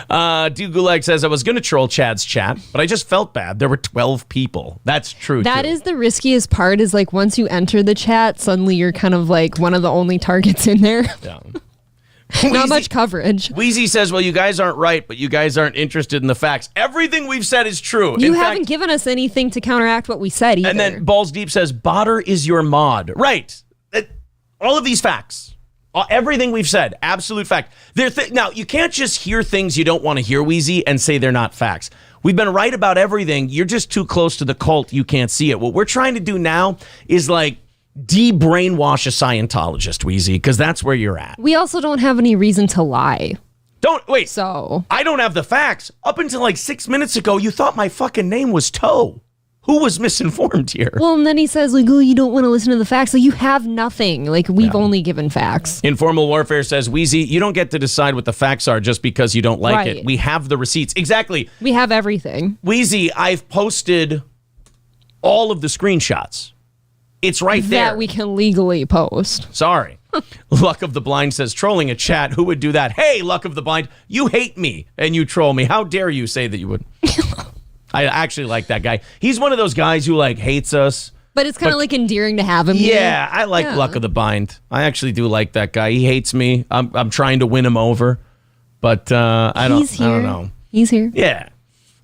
Gulag says, I was going to troll Chad's chat, but I just felt bad. There were 12 people. That's true, That is the riskiest part is once you enter the chat, suddenly you're kind of one of the only targets in there. Yeah. Not much coverage. Wheezy says, well, you guys aren't right, but you guys aren't interested in the facts. Everything we've said is true. You haven't given us anything to counteract what we said either. And then Balls Deep says, Botter is your mod. Right. all of these facts, everything we've said, absolute fact. Now, you can't just hear things you don't want to hear, Wheezy, and say they're not facts. We've been right about everything. You're just too close to the cult. You can't see it. What we're trying to do now is like de-brainwash a Scientologist, Wheezy, because that's where you're at. We also don't have any reason to lie. Wait. So I don't have the facts. Up until like 6 minutes ago, you thought my fucking name was Toe. Who was misinformed here? Well, and then he says, like, oh, you don't want to listen to the facts. So you have nothing. Like, we've only given facts. Informal Warfare says, Wheezy, you don't get to decide what the facts are just because you don't like it. We have the receipts. Exactly. We have everything. Wheezy, I've posted all of the screenshots. It's right there. That we can legally post. Sorry. Luck of the Blind says, trolling a chat. Who would do that? Hey, Luck of the Blind, you hate me and you troll me. How dare you say that you would? I actually like that guy. He's one of those guys who like hates us. But it's kind of like endearing to have him here. Yeah, I like Luck of the Blind. I actually do like that guy. He hates me. I'm trying to win him over. But I don't know. He's here. Yeah.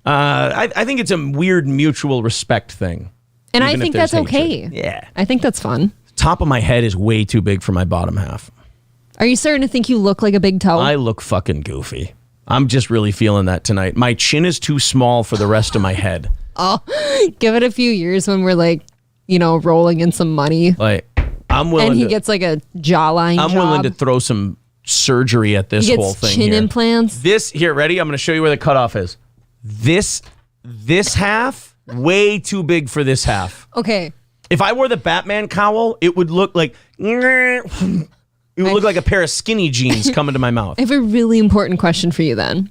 I think it's a weird mutual respect thing. And I think that's okay. Yeah. I think that's fun. Top of my head is way too big for my bottom half. Are you starting to think you look like a big toe? I look fucking goofy. I'm just really feeling that tonight. My chin is too small for the rest of my head. Oh, give it a few years when we're like, rolling in some money. Like, I'm willing and he gets like a jawline I'm willing to throw some surgery at this whole thing chin here. Implants. Ready? I'm going to show you where the cutoff is. This half, way too big for this half. Okay. If I wore the Batman cowl, it would look like... It would look like a pair of skinny jeans coming to my mouth. I have a really important question for you then.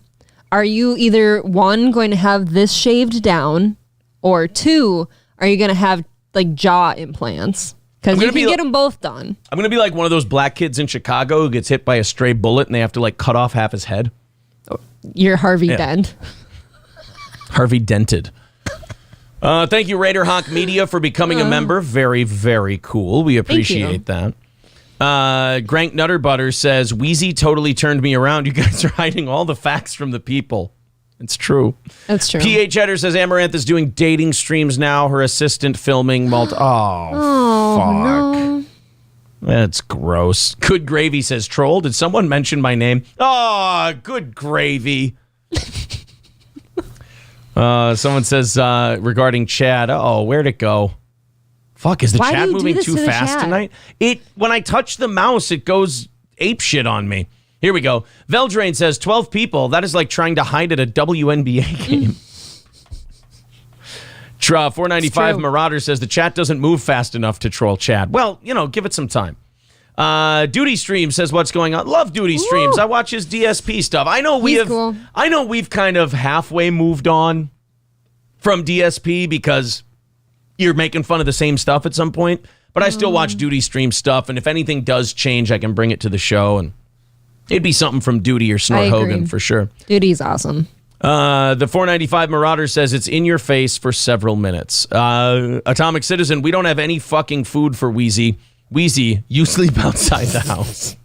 Are you either, one, going to have this shaved down, or two, are you going to have like jaw implants? Because you can get them both done. I'm going to be like one of those black kids in Chicago who gets hit by a stray bullet and they have to like cut off half his head. You're Harvey Dent. Harvey Dented. Thank you, Raider Hawk Media, for becoming a member. Very, very cool. We appreciate that. Grank Nutterbutter says, Wheezy totally turned me around. You guys are hiding all the facts from the people. It's true. That's true. PH Header says Amaranth is doing dating streams now. Her assistant filming fuck. No. That's gross. Good Gravy says, troll. Did someone mention my name? Oh, Good Gravy. Someone says regarding Chad. Oh, where'd it go? Fuck, is the chat moving too fast tonight? When I touch the mouse, it goes apeshit on me. Here we go. Veldrain says 12 people. That is like trying to hide at a WNBA game. 495 Marauder says the chat doesn't move fast enough to troll Chad. Well, give it some time. Duty Stream says what's going on. Love Duty Streams. I watch his DSP stuff. I know we've kind of halfway moved on from DSP because you're making fun of the same stuff at some point, but I still watch Duty Stream stuff, and if anything does change, I can bring it to the show, and it'd be something from Duty or Snort Hogan for sure. Duty's awesome. The 495 Marauder says it's in your face for several minutes. Atomic Citizen, we don't have any fucking food for Wheezy. Wheezy, you sleep outside the house.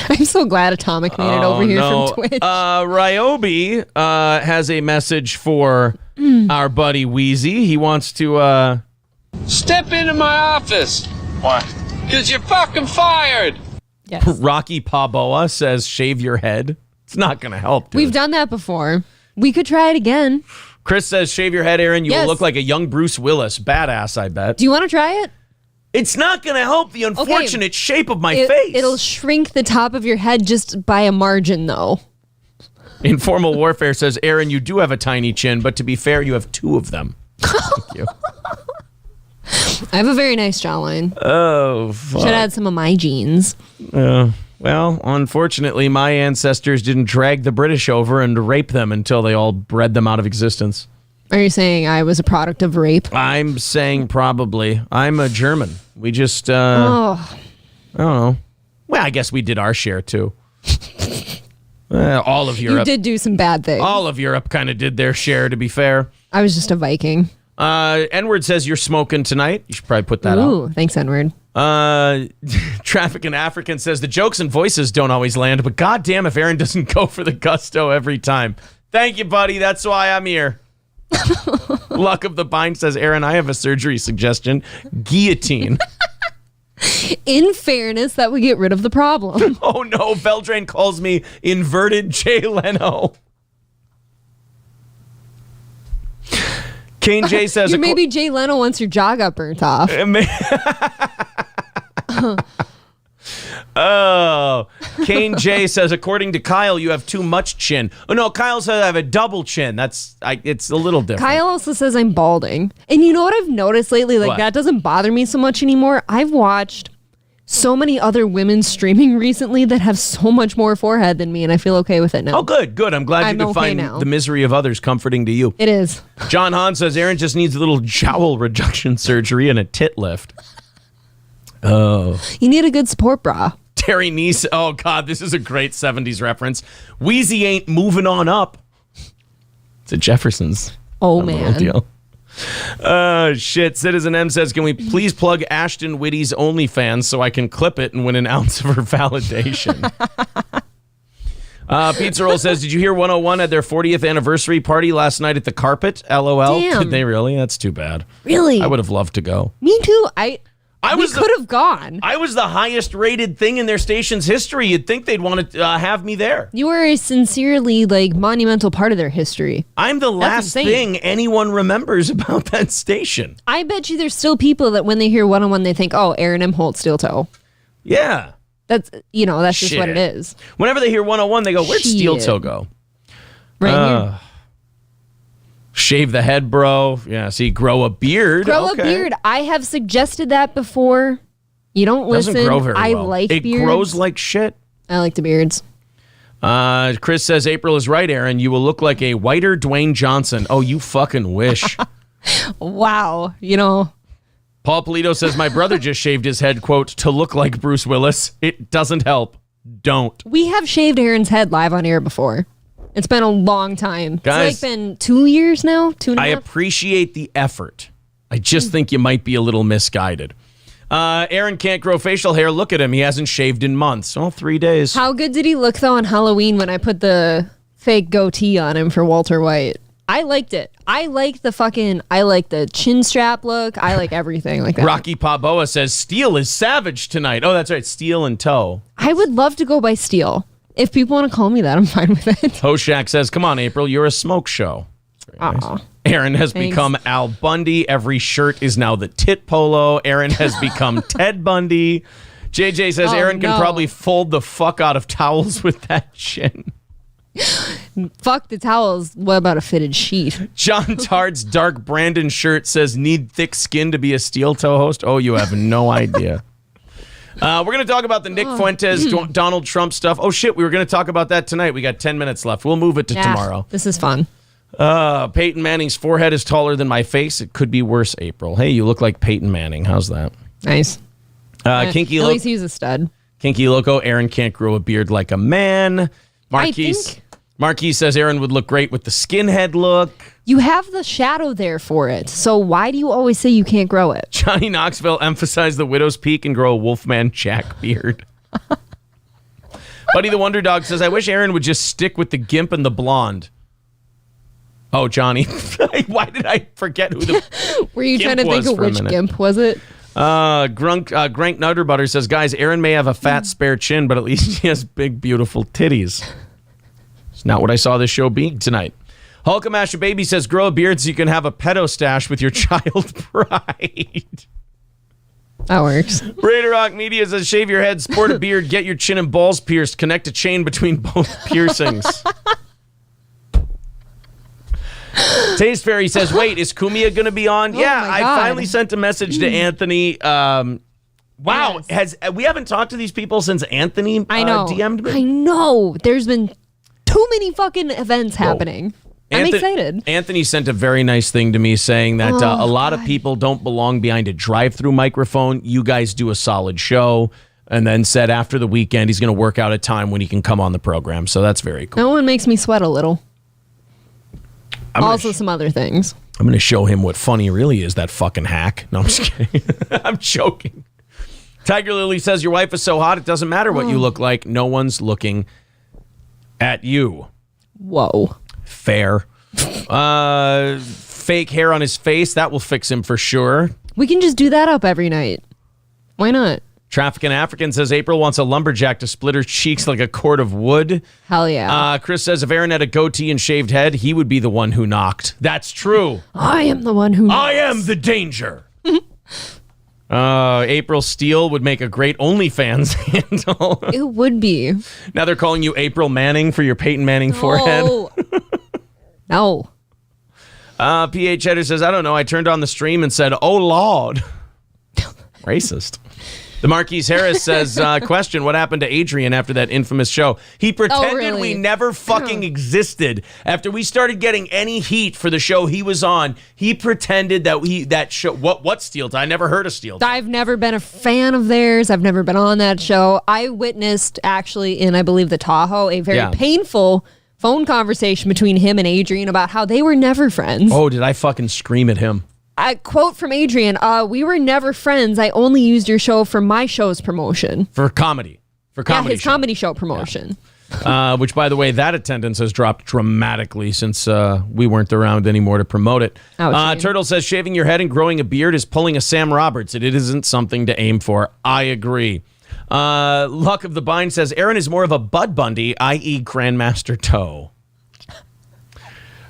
I'm so glad Atomic made it over here from Twitch. Ryobi has a message for our buddy Wheezy. He wants to... Step into my office. Why? Because you're fucking fired. Yes. Rocky Paboa says, shave your head. It's not going to help, dude. We've done that before. We could try it again. Chris says, shave your head, Aaron. You will look like a young Bruce Willis. Badass, I bet. Do you want to try it? It's not going to help the unfortunate shape of my face. It'll shrink the top of your head just by a margin, though. Informal Warfare says, Aaron, you do have a tiny chin, but to be fair, you have two of them. Thank you. I have a very nice jawline. Oh, fuck. Should add some of my genes. Well, unfortunately, my ancestors didn't drag the British over and rape them until they all bred them out of existence. Are you saying I was a product of rape? I'm saying probably. I'm a German. We just, I don't know. Well, I guess we did our share, too. All of Europe. You did do some bad things. All of Europe kind of did their share, to be fair. I was just a Viking. N-word says you're smoking tonight. You should probably put that out. Ooh, thanks, N-word. Traffic and African says the jokes and voices don't always land, but goddamn if Aaron doesn't go for the gusto every time. Thank you, buddy. That's why I'm here. Luck of the Bind says, Aaron, I have a surgery suggestion. Guillotine. In fairness, that would get rid of the problem. Oh, no. Veldrain calls me inverted Jay Leno. Kane J says... You're maybe Jay Leno once your jaw got burnt off. Oh, Kane J says, according to Kyle, you have too much chin. Oh, no, Kyle says I have a double chin. It's a little different. Kyle also says I'm balding. And you know what I've noticed lately? Like, What? that doesn't bother me so much anymore. I've watched so many other women streaming recently that have so much more forehead than me, and I feel okay with it now. Oh, good. I'm glad I'm you can okay find now. the misery of others comforting to you. It is. John Hahn says, Aaron just needs a little jowl reduction surgery and a tit lift. Oh. You need a good support bra. Terry Neese. Oh, God, this is a great 70s reference. Wheezy ain't moving on up. It's a Jefferson's. Oh, Not a man. little deal. Shit. Citizen M says, can we please plug Ashton Whitty's OnlyFans so I can clip it and win an ounce of her validation? Pizza Roll says, did you hear 101 had their 40th anniversary party last night at the Carpet? LOL. Damn. Did they really? That's too bad. Really? I would have loved to go. Me too. We the- could have gone. I was the highest rated thing in their station's history. You'd think they'd want to have me there. You were a sincerely, monumental part of their history. I'm the last insane. thing anyone remembers about that station. I bet you there's still people that when they hear 101, they think, oh, Aaron M. Holt Steel Toe. Yeah. That's just what it is. Whenever they hear 101, they go, where'd Steel Shit. Toe go? Right here. Shave the head, bro. Yeah, see, grow a beard. Grow Okay. a beard. I have suggested that before. You don't Doesn't listen. grow very I well. like it beards. grows like shit. I like the beards. Chris says, April is right, Aaron. You will look like a whiter Dwayne Johnson. Oh, you fucking wish. Wow. Paul Polito says, my brother just shaved his head, quote, to look like Bruce Willis. It doesn't help. Don't. We have shaved Aaron's head live on air before. It's been a long time. Guys, It's been 2 years now, 2.5. I appreciate the effort. I just think you might be a little misguided. Aaron can't grow facial hair. Look at him. He hasn't shaved in months. Oh, 3 days. How good did he look, though, on Halloween when I put the fake goatee on him for Walter White? I liked it. I like the chin strap look. I like everything like that. Rocky Paboa says, Steel is savage tonight. Oh, that's right. Steel and Toe. I would love to go by Steel. If people want to call me that, I'm fine with it. Hoshak says, come on, April. You're a smoke show. Very nice. Aw. Aaron has Thanks. become Al Bundy. Every shirt is now the tit polo. Aaron has become Ted Bundy. JJ says, Oh, Aaron can no. probably fold the fuck out of towels with that chin. Fuck the towels. What about a fitted sheet? John Tard's dark Brandon shirt says, need thick skin to be a Steel Toe host. Oh, you have no idea. We're going to talk about the Nick Fuentes, Donald Trump stuff. Oh, shit. We were going to talk about that tonight. We got 10 minutes left. We'll move it to tomorrow. This is fun. Peyton Manning's forehead is taller than my face. It could be worse, April. Hey, you look like Peyton Manning. How's that? Nice. Kinky At Loco. least he's a stud. Kinky Loco. Aaron can't grow a beard like a man. Marquise says Aaron would look great with the skinhead look. You have the shadow there for it. So why do you always say you can't grow it? Johnny Knoxville emphasized the widow's peak and grow a Wolfman Jack beard. Buddy the Wonder Dog says, I wish Aaron would just stick with the gimp and the blonde. Oh, Johnny. Why did I forget who the Were you trying to Gimp think was of for a which minute. gimp was it? Grank Nutterbutter says, guys, Aaron may have a fat spare chin, but at least he has big, beautiful titties. It's not what I saw this show being tonight. Hulkamasha Baby says, grow a beard so you can have a pedo stash with your child bride. That works. Raider Rock Media says, shave your head, sport a beard, get your chin and balls pierced, connect a chain between both piercings. Taste Fairy says, wait, is Kumia going to be on? Yeah, my I God. finally sent a message to Anthony. Wow, Yes. we haven't talked to these people since Anthony I know. DM'd me? I know. There's been too many fucking events happening. I'm excited. Anthony sent a very nice thing to me saying that a lot of people don't belong behind a drive-through microphone. You guys do a solid show. And then said after the weekend, he's going to work out a time when he can come on the program. So that's very cool. That one makes me sweat a little. I'm gonna Also some other things. I'm going to show him what funny really is, that fucking hack. No, I'm just kidding. I'm joking. Tiger Lily says, your wife is so hot, it doesn't matter what you look like. No one's looking at you. Whoa. Fair. fake hair on his face. That will fix him for sure. We can just do that up every night. Why not? Trafficking African says April wants a lumberjack to split her cheeks like a cord of wood. Hell yeah. Chris says if Aaron had a goatee and shaved head, he would be the one who knocked. That's true. I am the one who I am the danger. April Steele would make a great OnlyFans handle. It would be. Now they're calling you April Manning for your Peyton Manning forehead. No. PH Header says, I don't know. I turned on the stream and said, oh, Lord. Racist. The Marquise Harris says, question, what happened to Adrian after that infamous show? He pretended we never fucking existed. After we started getting any heat for the show he was on, he pretended that show, what Steel Time? I never heard of Steel Time. I've never been a fan of theirs. I've never been on that show. I witnessed, actually, in, I believe, the Tahoe, a very painful phone conversation between him and Adrian about how they were never friends. Oh, did I fucking scream at him? I quote from Adrian, we were never friends. I only used your show for my show's promotion. For comedy. Yeah, his comedy show promotion. Yeah. Which, by the way, that attendance has dropped dramatically since we weren't around anymore to promote it. Turtle says, shaving your head and growing a beard is pulling a Sam Roberts. It isn't something to aim for. I agree. Luck of the Bind says, Aaron is more of a Bud Bundy, i.e. Grandmaster Toe.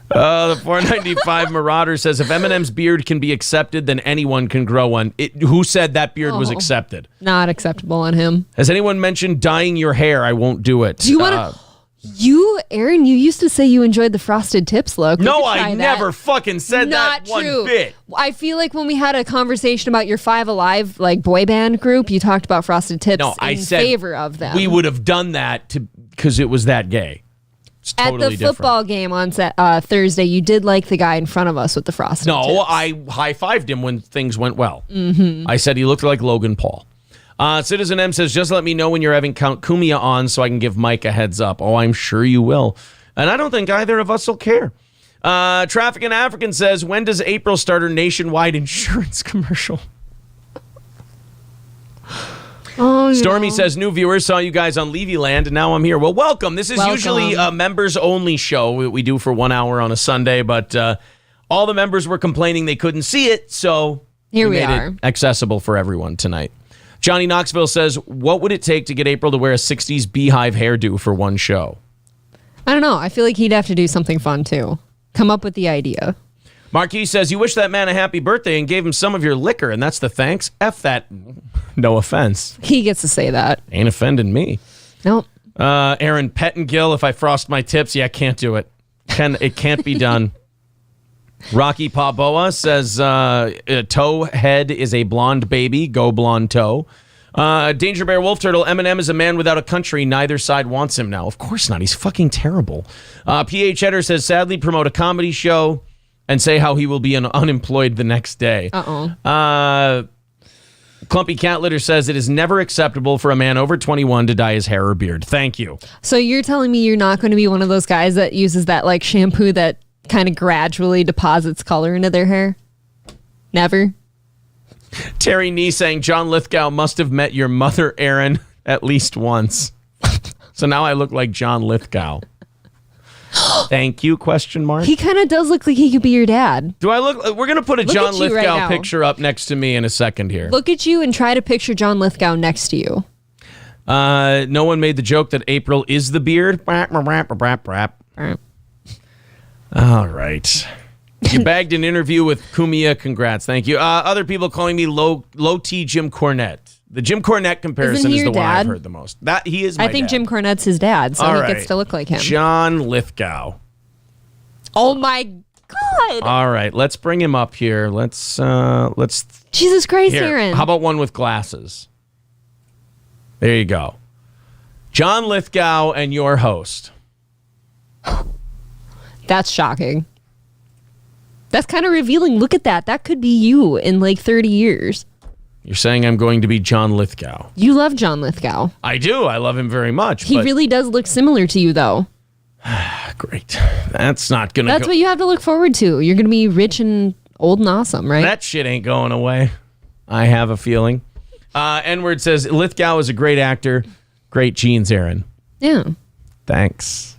The 495 Marauder says, if Eminem's beard can be accepted, then anyone can grow one. Who said that beard was accepted? Not acceptable on him. Has anyone mentioned dyeing your hair? I won't do it. Do you want to... Aaron, you used to say you enjoyed the frosted tips look. No, I never fucking said that one bit. I feel like when we had a conversation about your Five Alive boy band group, you talked about frosted tips in favor of them. We would have done that because it was that gay. Totally at the football game on Thursday, you did like the guy in front of us with the frosted tips. I high-fived him when things went well. Mm-hmm. I said he looked like Logan Paul. Citizen M says, just let me know when you're having Count Kumia on so I can give Mike a heads up. Oh, I'm sure you will. And I don't think either of us will care. Trafficking African says, when does April start her nationwide insurance commercial? Oh, Stormy says, new viewers saw you guys on Levyland, and now I'm here. Well, welcome. This is usually a members-only show we do for 1 hour on a Sunday, but all the members were complaining they couldn't see it, so here we made are. It accessible for everyone tonight. Johnny Knoxville says, what would it take to get April to wear a 60s beehive hairdo for one show? I don't know. I feel like he'd have to do something fun, too. Come up with the idea. Marquis says, you wish that man a happy birthday and gave him some of your liquor, and that's the thanks? F that. No offense. He gets to say that. Ain't offending me. Nope. Aaron Pettingill, if I frost my tips, I can't do it. It can't be done. Rocky Paboa says, toe head is a blonde baby. Go blonde toe. Danger Bear Wolf Turtle, Eminem is a man without a country. Neither side wants him now. Of course not. He's fucking terrible. PH Header says, sadly promote a comedy show and say how he will be unemployed the next day. Clumpy Cat Litter says it is never acceptable for a man over 21 to dye his hair or beard. Thank you. So you're telling me you're not going to be one of those guys that uses that shampoo that kind of gradually deposits color into their hair? Never? Terry Nee saying John Lithgow must have met your mother, Aaron, at least once. So now I look like John Lithgow. Thank you, question mark. He kind of does look like he could be your dad. Do I look? We're going to put a John Lithgow picture up next to me in a second here. Look at you and try to picture John Lithgow next to you. No one made the joke that April is the beard. All right. You bagged an interview with Kumia. Congrats. Thank you. Other people calling me low T Jim Cornette. The Jim Cornette comparison is the one I've heard the most. That he is. I think Jim Cornette's his dad, so he gets to look like him. John Lithgow. Oh my God! All right, let's bring him up here. Let's. Jesus Christ, here, Aaron! How about one with glasses? There you go. John Lithgow and your host. That's shocking. That's kind of revealing. Look at that. That could be you in 30 years. You're saying I'm going to be John Lithgow. You love John Lithgow. I do. I love him very much. He really does look similar to you, though. Great. That's not going to That's what you have to look forward to. You're going to be rich and old and awesome, right? That shit ain't going away. I have a feeling. N-Word says, Lithgow is a great actor. Great genes, Aaron. Yeah. Thanks.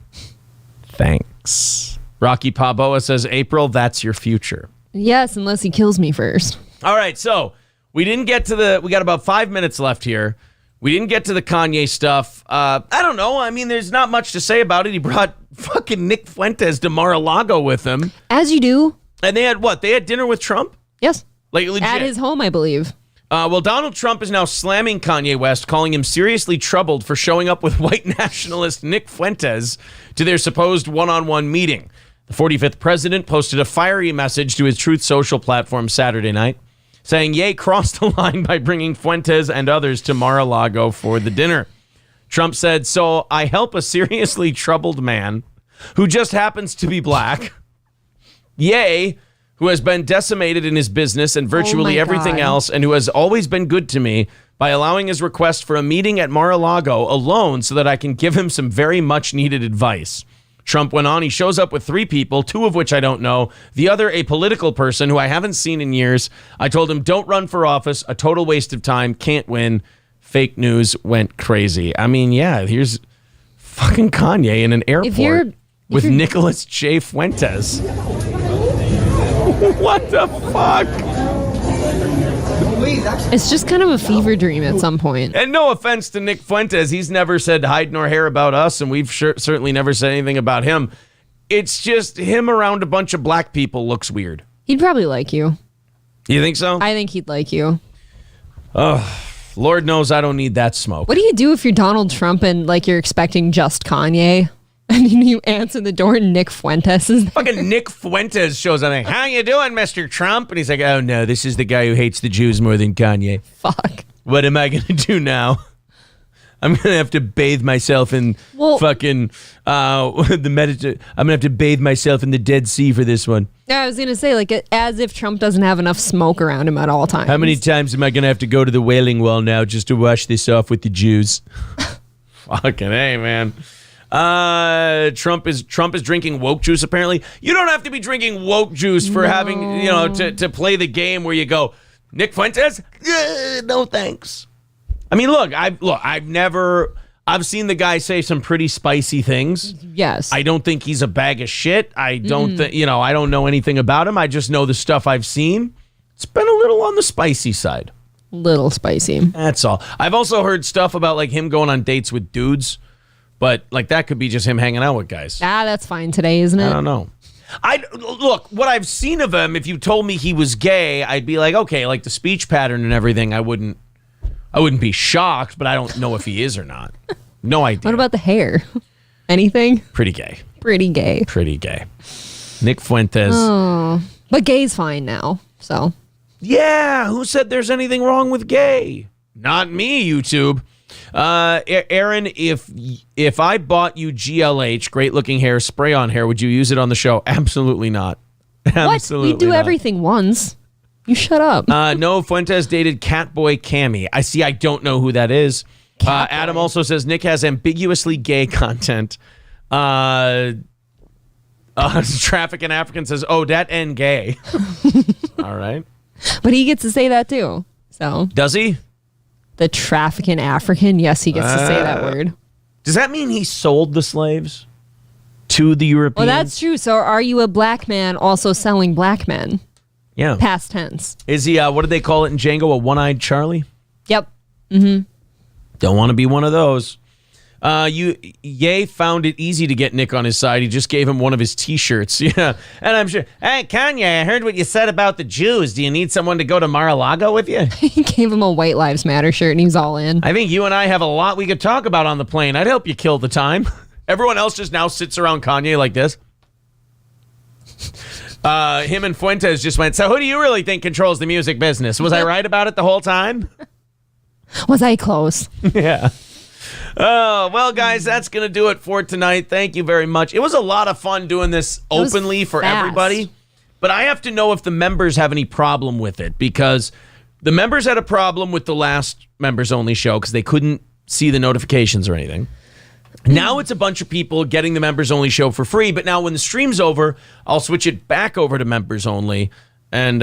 Rocky Paboa says, April, that's your future. Yes, unless he kills me first. All right, so we didn't get to we got about 5 minutes left here. We didn't get to the Kanye stuff. I don't know. I mean, there's not much to say about it. He brought fucking Nick Fuentes to Mar-a-Lago with him. As you do. And they had what? They had dinner with Trump? Yes. Like legit. At his home, I believe. Well, Donald Trump is now slamming Kanye West, calling him seriously troubled for showing up with white nationalist Nick Fuentes to their supposed one-on-one meeting. The 45th president posted a fiery message to his Truth Social platform Saturday night, saying Ye crossed the line by bringing Fuentes and others to Mar-a-Lago for the dinner. Trump said, so I help a seriously troubled man who just happens to be black. Ye, who has been decimated in his business and virtually everything else, and who has always been good to me by allowing his request for a meeting at Mar-a-Lago alone so that I can give him some very much needed advice. Trump went on, he shows up with 3 people, 2 of which I don't know, the other a political person who I haven't seen in years. I told him, don't run for office, a total waste of time, can't win. Fake news went crazy. I mean, yeah, here's fucking Kanye in an airport with Nicholas J. Fuentes. What the fuck? It's just kind of a fever dream at some point. And no offense to Nick Fuentes, he's never said hide nor hair about us, and we've certainly never said anything about him. It's just him around a bunch of black people looks weird. He'd probably like you. You think so? I think he'd like you. Oh, Lord knows I don't need that smoke. What do you do if you're Donald Trump and like you're expecting just Kanye? And you answer the door and Nick Fuentes is there. Fucking Nick Fuentes shows up like, how you doing, Mr. Trump? And he's like, oh no, this is the guy who hates the Jews more than Kanye. Fuck. What am I going to do now? I'm going to have to bathe myself in fucking I'm going to have to bathe myself in the Dead Sea for this one. Yeah, I was going to say, like, as if Trump doesn't have enough smoke around him at all times. How many times am I going to have to go to the Wailing Wall now just to wash this off with the Jews? Fucking hey, man. Trump is drinking woke juice, apparently. You don't have to be drinking woke juice for having, to play the game where you go, Nick Fuentes? No thanks. I mean, I've seen the guy say some pretty spicy things. Yes. I don't think he's a bag of shit. I don't I don't know anything about him. I just know the stuff I've seen. It's been a little on the spicy side. Little spicy. That's all. I've also heard stuff about like him going on dates with dudes. But like that could be just him hanging out with guys. That's fine today, isn't it? I don't know. Look, what I've seen of him, if you told me he was gay, I'd be like, okay, like the speech pattern and everything, I wouldn't be shocked, but I don't know if he is or not. No idea. What about the hair? Anything? Pretty gay. Pretty gay. Pretty gay. Nick Fuentes. Oh, but gay's fine now, so. Yeah, who said there's anything wrong with gay? Not me, YouTube. Aaron, if I bought you GLH, great looking hair, spray on hair, would you use it on the show? Absolutely not. Absolutely what? We do not. everything once. You shut up. No, Fuentes dated Catboy Cammy. I don't know who that is. Adam also says Nick has ambiguously gay content. Traffic in African says, oh, that and gay. All right. But he gets to say that too. So does he? The trafficking African, yes, he gets to say that word. Does that mean he sold the slaves to the Europeans? Well, that's true. So are you a black man also selling black men? Yeah. Past tense. Is he, what do they call it in Django, a one-eyed Charlie? Yep. Mm-hmm. Don't want to be one of those. Ye found it easy to get Nick on his side. He just gave him one of his T-shirts. Yeah, and I'm sure. Hey, Kanye, I heard what you said about the Jews. Do you need someone to go to Mar-a-Lago with you? He gave him a White Lives Matter shirt, and he was all in. I think you and I have a lot we could talk about on the plane. I'd help you kill the time. Everyone else just now sits around Kanye like this. Him and Fuentes just went, so who do you really think controls the music business? Was I right about it the whole time? Was I close? Yeah. Oh, well, guys, that's going to do it for tonight. Thank you very much. It was a lot of fun doing this openly for everybody. But I have to know if the members have any problem with it, because the members had a problem with the last members-only show because they couldn't see the notifications or anything. Now it's a bunch of people getting the members-only show for free, but now when the stream's over, I'll switch it back over to members-only, and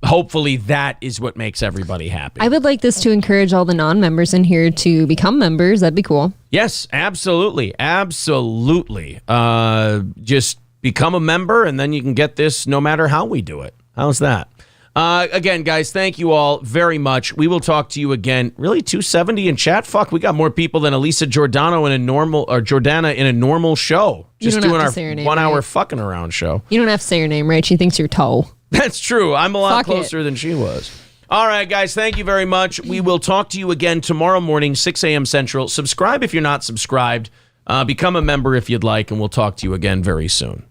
hopefully that is what makes everybody happy. I would like this to encourage all the non-members in here to become members. That'd be cool. Yes, absolutely. Absolutely. Just become a member, and then you can get this no matter how we do it. How's that? Again, guys, thank you all very much. We will talk to you again. Really, 270 in chat? Fuck, we got more people than Elisa Jordana in a normal show. Just doing our 1 hour fucking around show. You don't have to say your name, right? She thinks you're toe. That's true. I'm a lot closer than she was. All right, guys, thank you very much. We will talk to you again tomorrow morning, 6 a.m. Central. Subscribe if you're not subscribed. Become a member if you'd like, and we'll talk to you again very soon.